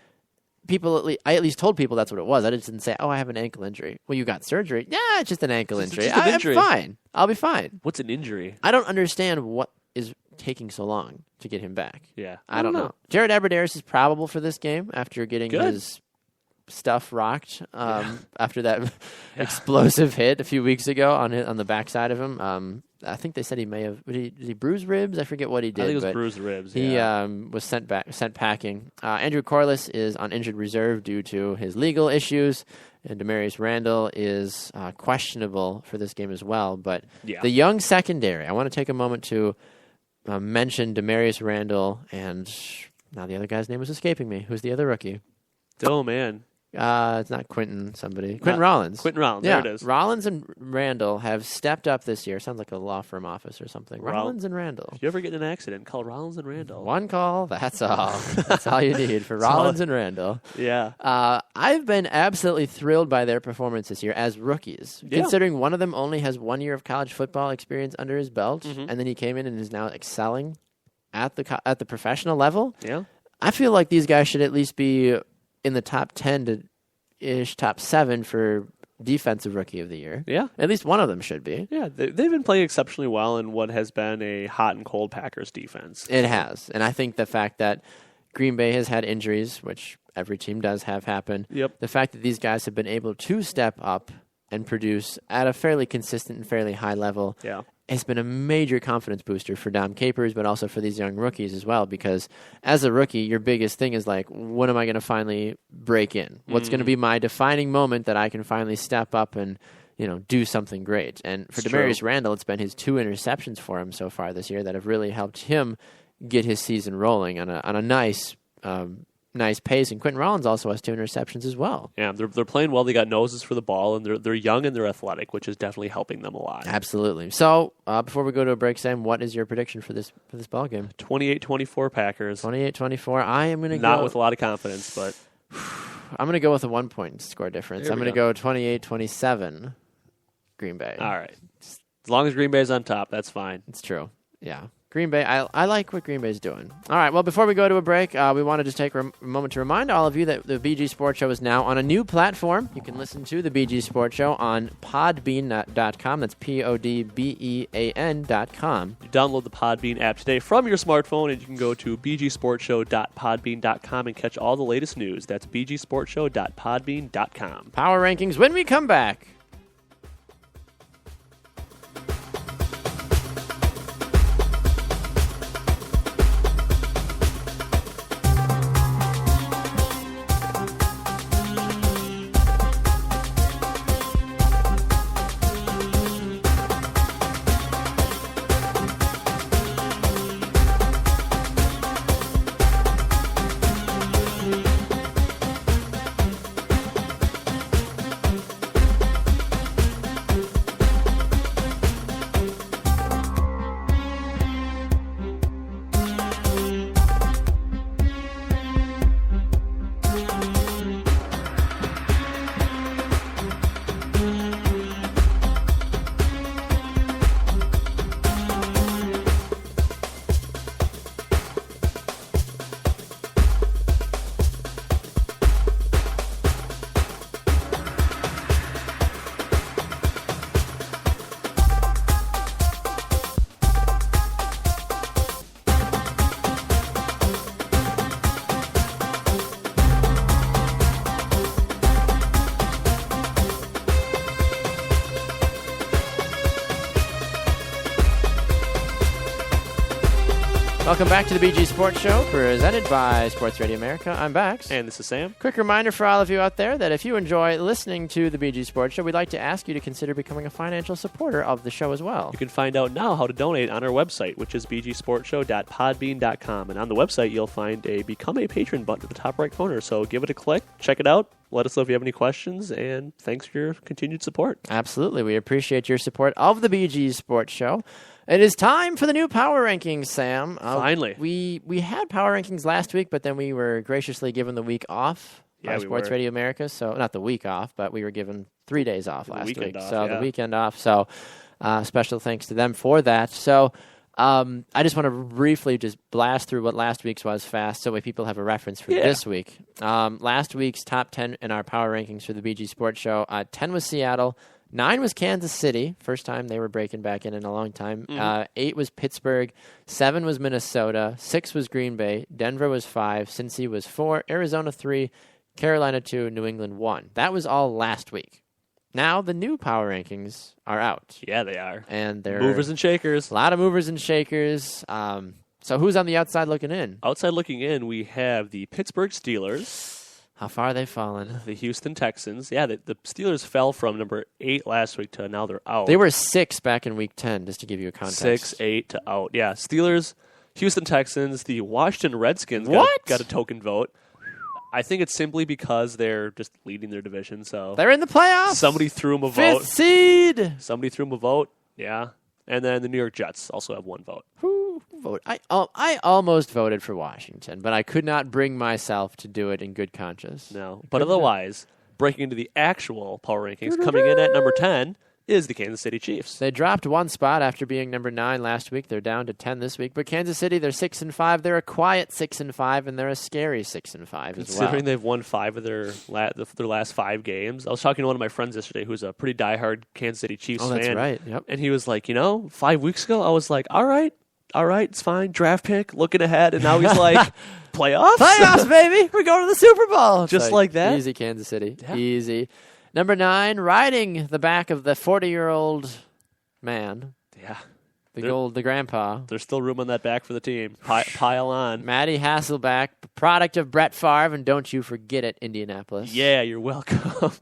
I at least told people that's what it was. I just didn't say, "Oh, I have an ankle injury." Well, you got surgery? Yeah, it's just an ankle It's injury. just an injury. I'm fine. I'll be fine. What's an injury? I don't understand what is taking so long to get him back. Yeah. I don't know. Jared Aberdarius is probable for this game after getting Good. his stuff rocked after that explosive hit a few weeks ago on the backside of him. I think they said he may have did he bruise ribs? I forget what he did. I think it was but bruised ribs. he Yeah. was sent packing. Andrew Corliss is on injured reserve due to his legal issues, and Demarius Randall is questionable for this game as well. But Yeah. the young secondary, I want to take a moment to mention Demarius Randall, and now the other guy's name is escaping me. Who's the other rookie? Oh man. It's not Quentin somebody. Quentin Rollins. Quentin Rollins, Yeah, there it is. Rollins and Randall have stepped up this year. Sounds like a law firm office or something. Rollins and Randall. If you ever get in an accident, call Rollins and Randall. One call, that's all. That's all you need for Rollins and Randall. Yeah. I've been absolutely thrilled by their performance this year as rookies, considering one of them only has 1 year of college football experience under his belt, and then he came in and is now excelling at the professional level. Yeah. I feel like these guys should at least be in the top 10 to top 7 for defensive rookie of the year. Yeah. At least one of them should be. Yeah, they've been playing exceptionally well in what has been a hot and cold Packers defense. It has. And I think the fact that Green Bay has had injuries, which every team does have happen, Yep. the fact that these guys have been able to step up and produce at a fairly consistent and fairly high level Yeah. has been a major confidence booster for Dom Capers, but also for these young rookies as well, because as a rookie, your biggest thing is like, when am I going to finally break in? What's going to be my defining moment that I can finally step up and, do something great? And for It's Demarius true. Randall, it's been his 2 interceptions for him so far this year that have really helped him get his season rolling on a nice pace. And Quentin Rollins also has 2 interceptions as well. Yeah, they're playing well. They got noses for the ball, and they're young and they're athletic, which is definitely helping them a lot. Absolutely. So before we go to a break, Sam, what is your prediction for this ball game? 28-24 Packers. 28-24. I am going to Not go with a lot of confidence, but I'm going to go with a 1-point score difference. There I'm we going to go 28-27 Green Bay. all right. As long as Green Bay's on top, that's fine. It's true. Yeah. Green Bay, I like what Green Bay's doing. All right, well, before we go to a break, we want to just take a moment to remind all of you that the BG Sports Show is now on a new platform. You can listen to the BG Sports Show on podbean.com. That's PODBEAN.com. You download the Podbean app today from your smartphone, and you can go to bgsportshow.podbean.com and catch all the latest news. That's bgsportshow.podbean.com. Power rankings when we come back. Welcome back to the BG Sports Show, presented by Sports Radio America. I'm Bax. And this is Sam. Quick reminder for all of you out there that if you enjoy listening to the BG Sports Show, we'd like to ask you to consider becoming a financial supporter of the show as well. You can find out now how to donate on our website, which is bgsportshow.podbean.com. And on the website, you'll find a Become a Patron button at the top right corner. So give it a click, check it out, let us know if you have any questions, and thanks for your continued support. Absolutely. We appreciate your support of the BG Sports Show. It is time for the new power rankings, Sam. Finally. We had power rankings last week, but then we were graciously given the week off by Yeah, we Sports were. Radio America. So not the week off, but we were given 3 days off last weekend week. off, So yeah. the weekend off. So special thanks to them for that. So I just want to briefly just blast through what last week's was fast so people have a reference for this week. Last week's top 10 in our power rankings for the BG Sports Show, 10 was Seattle, 9 was Kansas City, first time they were breaking back in a long time. 8 was Pittsburgh, 7 was Minnesota, 6 was Green Bay, Denver was 5, Cincy was 4, Arizona 3, Carolina 2, New England 1. That was all last week. Now the new power rankings are out, Yeah, they are. and they're Movers and shakers. a lot of movers and shakers. So who's on the outside looking in? Outside looking in, we have the Pittsburgh Steelers, How far are they fallen? the Houston Texans. Yeah, the Steelers fell from number 8 last week to now they're out. They were 6 back in week 10, just to give you a context. 6, 8 to out. Yeah, Steelers, Houston Texans, the Washington Redskins What? got a token vote. I think it's simply because they're just leading their division. So They're in the playoffs. somebody threw them a Fifth vote. seed. Somebody threw them a vote. Yeah. And then the New York Jets also have one vote. Who voted? I almost voted for Washington, but I could not bring myself to do it in good conscience. No. But otherwise, breaking into the actual power rankings, coming in at number 10 is the Kansas City Chiefs. They dropped one spot after being number 9 last week. They're down to 10 this week. But Kansas City, they're 6-5. They're a quiet 6-5, and they're a scary 6-5 as well. Considering they've won 5 of their last 5 games. I was talking to one of my friends yesterday who's a pretty diehard Kansas City Chiefs fan. Oh, that's right. Yep. And he was like, 5 weeks ago, I was like, all right, it's fine. Draft pick, looking ahead. And now he's like, playoffs? Playoffs, baby. We're going to the Super Bowl. It's Just like that? Easy, Kansas City. Yeah. Easy. Number 9, riding the back of the 40-year-old man, Yeah. the grandpa, There's still room on that back for the team. Pile on. Matty Hasselback, product of Brett Favre, and don't you forget it, Indianapolis. Yeah, you're welcome.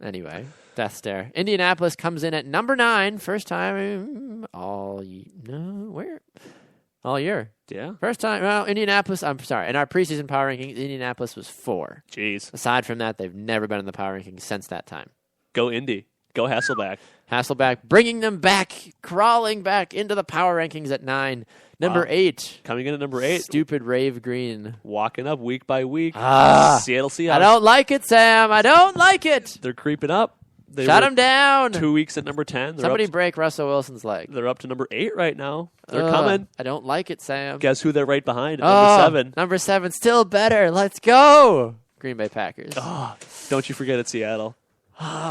Anyway, death stare. Indianapolis comes in at number 9, first time all year. Yeah. First time. Well, Indianapolis. I'm sorry. In our preseason power rankings, Indianapolis was 4. Jeez. Aside from that, they've never been in the power rankings since that time. Go Indy. Go Hasselback. Hasselback bringing them back, crawling back into the power rankings at 9. Number Wow. 8. Coming in at number 8. Stupid Rave Green. Walking up week by week. Ah. Seattle Seahawks. I don't like it, Sam. I don't like it. They're creeping up. They Shut were them down. 2 weeks at number 10. Somebody break Russell Wilson's leg. They're up to number 8 right now. They're coming. I don't like it, Sam. Guess who they're right behind at number 7? Number 7, still better. Let's go. Green Bay Packers. Oh, don't you forget it's Seattle.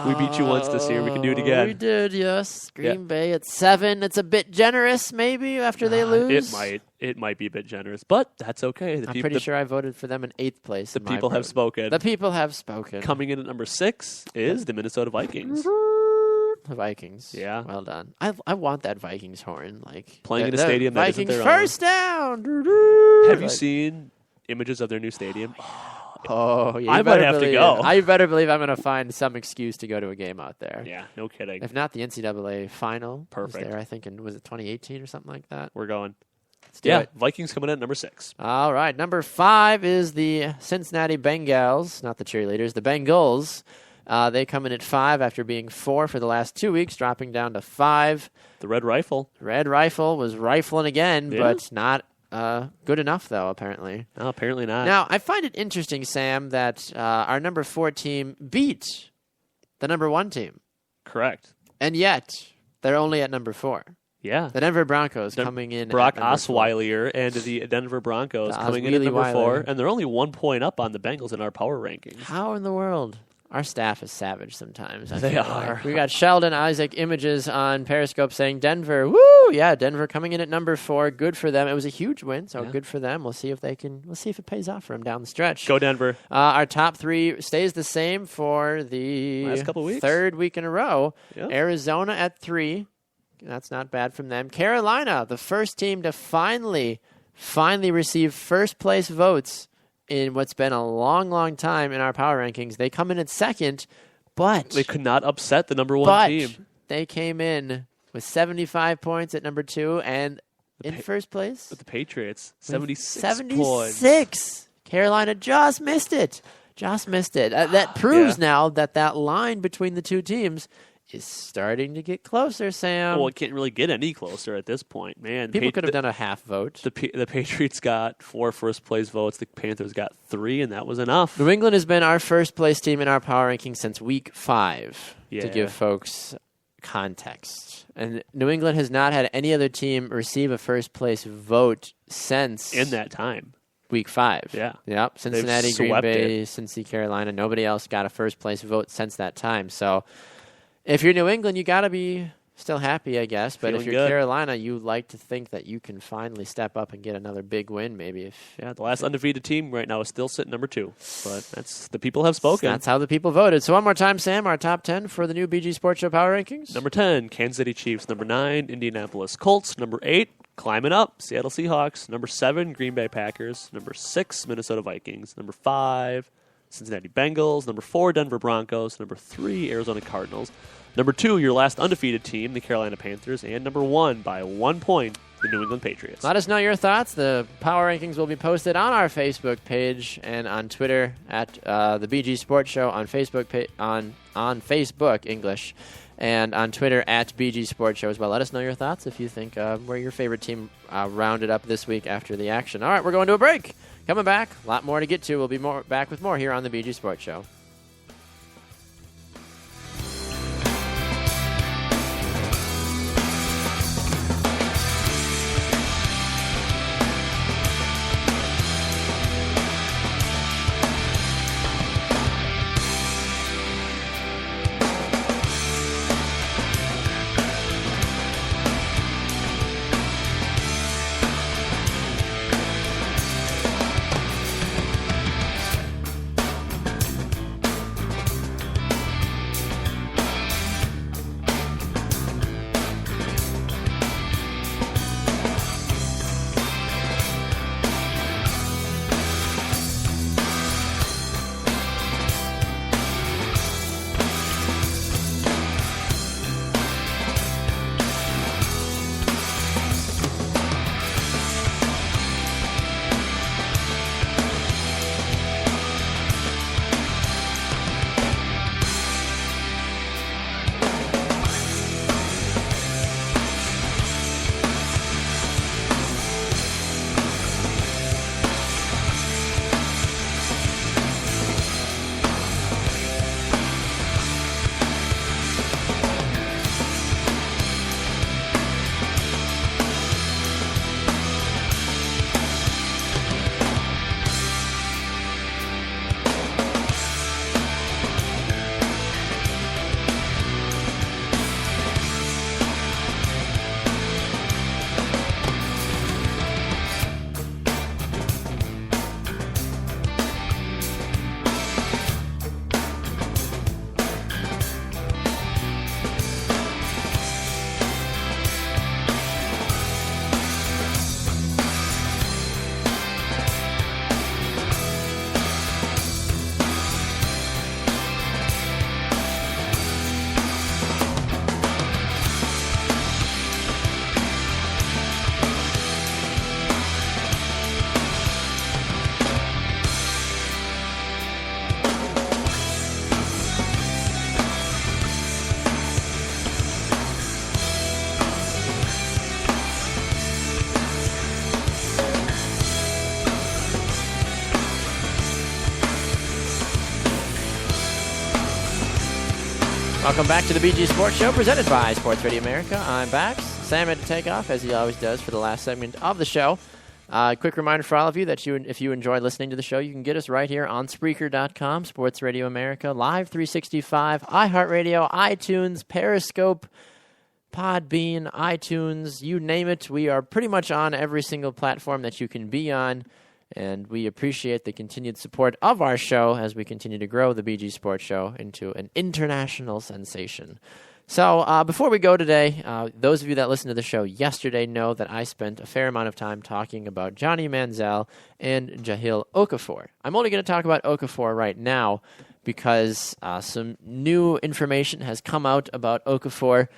We beat you once this year. We can do it again. We did, yes. Green Bay at 7. It's a bit generous, maybe, after they lose. It might be a bit generous, but that's okay. I'm pretty sure I voted for them in 8th place. The people have spoken. The people have spoken. Coming in at number 6 is the Minnesota Vikings. The Vikings. Yeah. Well done. I want that Vikings horn. Playing in a the stadium that isn't Vikings their own. first down. Have you seen images of their new stadium? Oh, yeah. I might have to go. I better believe I'm going to find some excuse to go to a game out there. Yeah, no kidding. If not, the NCAA final. Perfect. Was there, I think, was it 2018 or something like that? We're going. Let's do it. Vikings coming in at number 6. All right. Number 5 is the Cincinnati Bengals, not the cheerleaders, the Bengals. They come in at 5 after being 4 for the last 2 weeks, dropping down to 5. The Red Rifle. Red Rifle was rifling again, Yeah. but not good enough, though, apparently. No, apparently not. Now, I find it interesting, Sam, that our number 4 team beat the number 1 team, Correct. and yet they're only at number 4. Yeah. The Denver Broncos coming in Brock at number 4. Osweiler and the Denver Broncos The coming in at number 4, Osweiler. and they're only 1 point up on the Bengals in our power rankings. How in the world? Our staff is savage sometimes. I They feel are. like. We got Sheldon Isaac images on Periscope saying Denver. Woo! Yeah, Denver coming in at number 4. Good for them. It was a huge win, so Yeah. good for them. We'll see if it pays off for them down the stretch. Go Denver. Our top 3 stays the same for the Last couple weeks. 3rd week in a row. Yeah. Arizona at 3. That's not bad from them. Carolina, the first team to finally receive first place votes in what's been a long, long time in our power rankings. They come in at 2nd, but They could not upset the number 1 team. they came in with 75 points at number 2 and in first place. With the Patriots, with 76 points. 76. Carolina just missed it. That proves Yeah. now that line between the two teams is starting to get closer, Sam. Well, it can't really get any closer at this point, man. People could have done a half vote. The Patriots got 4 first place votes. The Panthers got 3, and that was enough. New England has been our first place team in our power ranking since week 5, to Yeah. give folks context. And New England has not had any other team receive a first place vote since In that time. week 5. Yeah. Yep. Cincinnati, They've Green swept Bay, Cincy, Carolina. Nobody else got a first place vote since that time. So if you're New England, you got to be still happy, I guess. But if Feeling you're good. Carolina, you like to think that you can finally step up and get another big win, maybe. Yeah, the last undefeated team right now is still sitting number 2. But that's the people have spoken. That's how the people voted. So one more time, Sam, our top 10 for the new BG Sports Show Power Rankings. Number 10, Kansas City Chiefs. Number 9, Indianapolis Colts. Number 8, climbing up, Seattle Seahawks. Number 7, Green Bay Packers. Number 6, Minnesota Vikings. Number 5, Cincinnati Bengals. Number 4, Denver Broncos. Number 3, Arizona Cardinals. Number 2, your last undefeated team, the Carolina Panthers. And number 1, by 1 point, the New England Patriots. Let us know your thoughts. The power rankings will be posted on our Facebook page and on Twitter at the BG Sports Show on Facebook on Facebook English and on Twitter at BG Sports Show as well. Let us know your thoughts if you think where your favorite team rounded up this week after the action. All right, we're going to a break. Coming back, a lot more to get to. We'll be back with more here on the BG Sports Show. Welcome back to the BG Sports Show, presented by Sports Radio America. I'm Bax. Sam had to take off, as he always does, for the last segment of the show. Quick reminder for all of you that if you enjoy listening to the show, you can get us right here on Spreaker.com, Sports Radio America, Live 365, iHeartRadio, iTunes, Periscope, Podbean, iTunes, you name it. We are pretty much on every single platform that you can be on. And we appreciate the continued support of our show as we continue to grow the BG Sports Show into an international sensation. So before we go today, those of you that listened to the show yesterday know that I spent a fair amount of time talking about Johnny Manziel and Jahlil Okafor. I'm only going to talk about Okafor right now because some new information has come out about Okafor.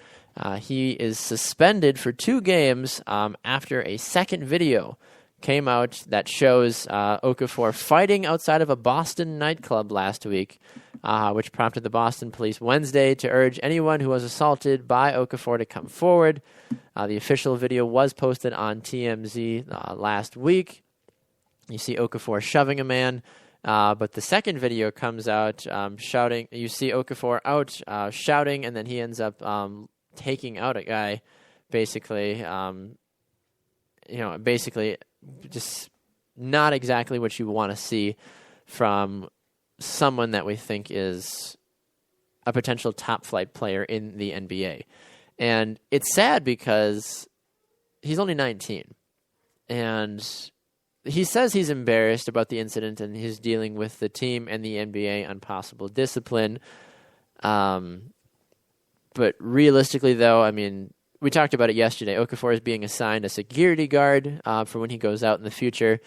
He is suspended for 2 games after a second video came out that shows Okafor fighting outside of a Boston nightclub last week, which prompted the Boston police Wednesday to urge anyone who was assaulted by Okafor to come forward. The official video was posted on TMZ last week. You see Okafor shoving a man, but the second video comes out shouting. You see Okafor out shouting, and then he ends up taking out a guy, basically. Basically just not exactly what you want to see from someone that we think is a potential top-flight player in the NBA. And it's sad because he's only 19. And he says he's embarrassed about the incident and he's dealing with the team and the NBA on possible discipline. But realistically, though, I mean, we talked about it yesterday. Okafor is being assigned a security guard for when he goes out in the future.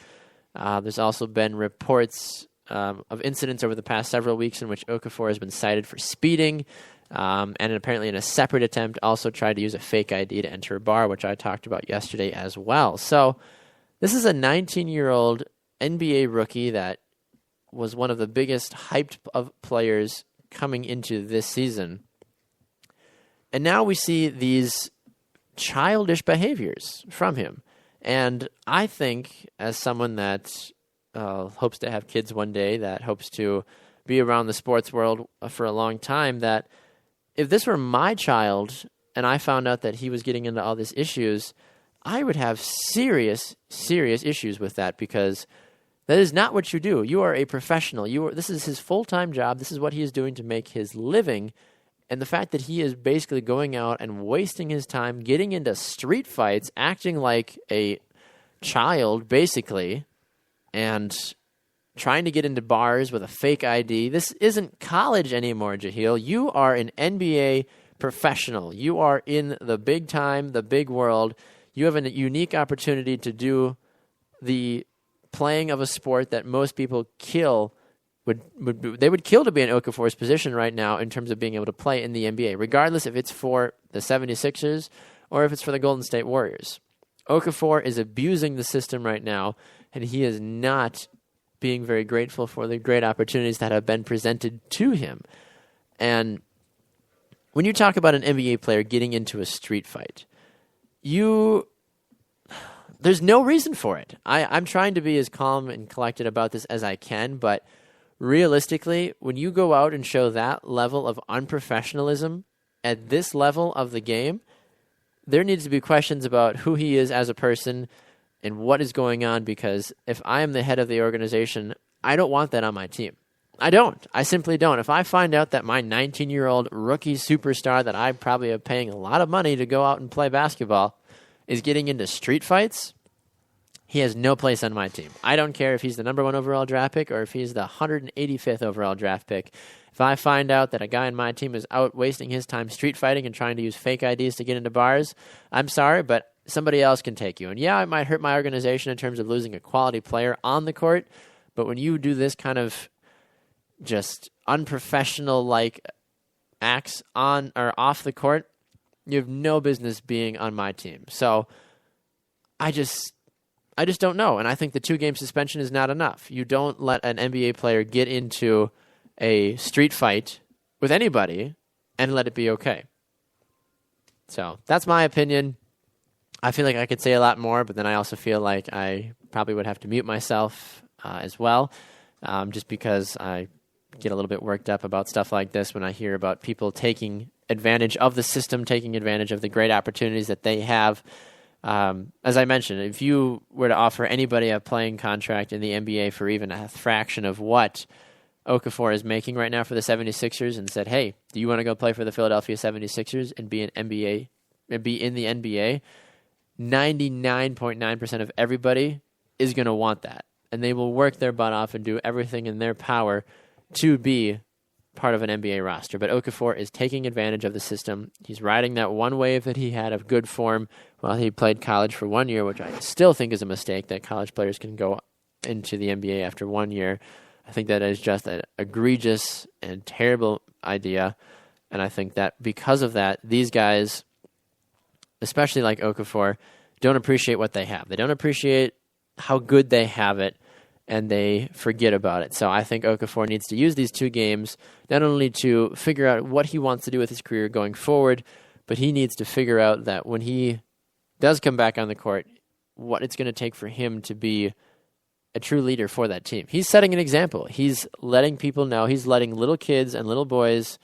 There's also been reports of incidents over the past several weeks in which Okafor has been cited for speeding, and apparently in a separate attempt also tried to use a fake ID to enter a bar, which I talked about yesterday as well. So this is a 19-year-old NBA rookie that was one of the biggest hyped of players coming into this season. And now we see these childish behaviors from him. And I think, as someone that hopes to have kids one day, that hopes to be around the sports world for a long time, that if this were my child and I found out that he was getting into all these issues, I would have serious, serious issues with that, because that is not what you do. You are a professional. This is his full-time job. This is what he is doing to make his living. And the fact that he is basically going out and wasting his time, getting into street fights, acting like a child, basically, and trying to get into bars with a fake ID. This isn't college anymore, Jahil. You are an NBA professional. You are in the big time, the big world. You have a unique opportunity to do the playing of a sport that most people kill. They would kill to be in Okafor's position right now in terms of being able to play in the NBA, regardless if it's for the 76ers or if it's for the Golden State Warriors. Okafor is abusing the system right now, and he is not being very grateful for the great opportunities that have been presented to him. And when you talk about an NBA player getting into a street fight, there's no reason for it. I'm trying to be as calm and collected about this as I can, but realistically, when you go out and show that level of unprofessionalism at this level of the game, there needs to be questions about who he is as a person and what is going on, because if I am the head of the organization, I don't want that on my team. I don't. I simply don't. If I find out that my 19-year-old rookie superstar that I probably am paying a lot of money to go out and play basketball is getting into street fights, he has no place on my team. I don't care if he's the number 1 overall draft pick or if he's the 185th overall draft pick. If I find out that a guy on my team is out wasting his time street fighting and trying to use fake IDs to get into bars, I'm sorry, but somebody else can take you. And yeah, it might hurt my organization in terms of losing a quality player on the court, but when you do this kind of just unprofessional-like acts on or off the court, you have no business being on my team. So I just don't know, and I think the 2-game suspension is not enough. You don't let an NBA player get into a street fight with anybody and let it be okay. So that's my opinion. I feel like I could say a lot more, but then I also feel like I probably would have to mute myself as well, just because I get a little bit worked up about stuff like this when I hear about people taking advantage of the system, taking advantage of the great opportunities that they have. As I mentioned, if you were to offer anybody a playing contract in the NBA for even a fraction of what Okafor is making right now for the 76ers and said, hey, do you want to go play for the Philadelphia 76ers and be in the NBA? 99.9% of everybody is going to want that. And they will work their butt off and do everything in their power to be part of an NBA roster. But Okafor is taking advantage of the system. He's riding that one wave that he had of good form while he played college for 1 year, which I still think is a mistake that college players can go into the NBA after 1 year. I think that is just an egregious and terrible idea. And I think that because of that, these guys, especially like Okafor, don't appreciate what they have. They don't appreciate how good they have it, and they forget about it. So I think Okafor needs to use these 2 games not only to figure out what he wants to do with his career going forward, but he needs to figure out that when he does come back on the court, what it's going to take for him to be a true leader for that team. He's setting an example. He's letting people know. He's letting little kids and little boys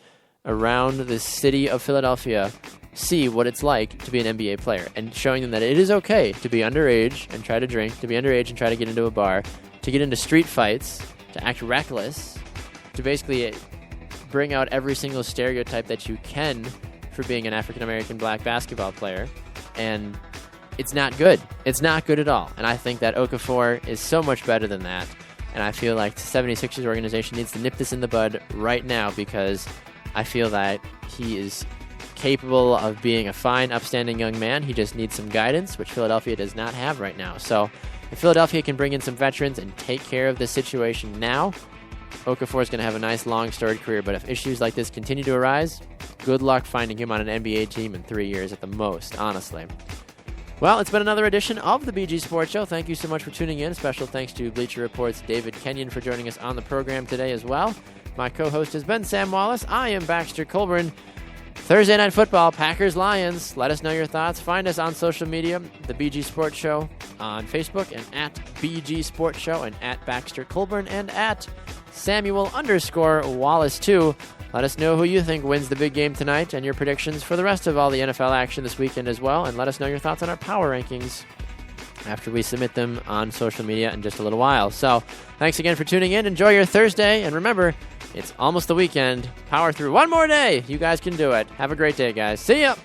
around the city of Philadelphia see what it's like to be an NBA player and showing them that it is okay to be underage and try to drink, to be underage and try to get into a bar, to get into street fights, to act reckless, to basically bring out every single stereotype that you can for being an African-American black basketball player. And it's not good. It's not good at all. And I think that Okafor is so much better than that. And I feel like the 76ers organization needs to nip this in the bud right now, because I feel that he is capable of being a fine, upstanding young man. He just needs some guidance, which Philadelphia does not have right now. So if Philadelphia can bring in some veterans and take care of this situation now, Okafor is going to have a nice, long, storied career, but if issues like this continue to arise, good luck finding him on an NBA team in 3 years at the most, honestly. Well, it's been another edition of the BG Sports Show. Thank you so much for tuning in. Special thanks to Bleacher Report's David Kenyon for joining us on the program today as well. My co-host has been Sam Wallace. I am Baxter Colburn. Thursday Night Football, Packers-Lions. Let us know your thoughts. Find us on social media, the BG Sports Show on Facebook, and at BG Sports Show, and at Baxter Colburn, and at Samuel_Wallace2. Let us know who you think wins the big game tonight and your predictions for the rest of all the NFL action this weekend as well. And let us know your thoughts on our power rankings after we submit them on social media in just a little while. So thanks again for tuning in. Enjoy your Thursday. And remember, it's almost the weekend. Power through one more day. You guys can do it. Have a great day, guys. See ya.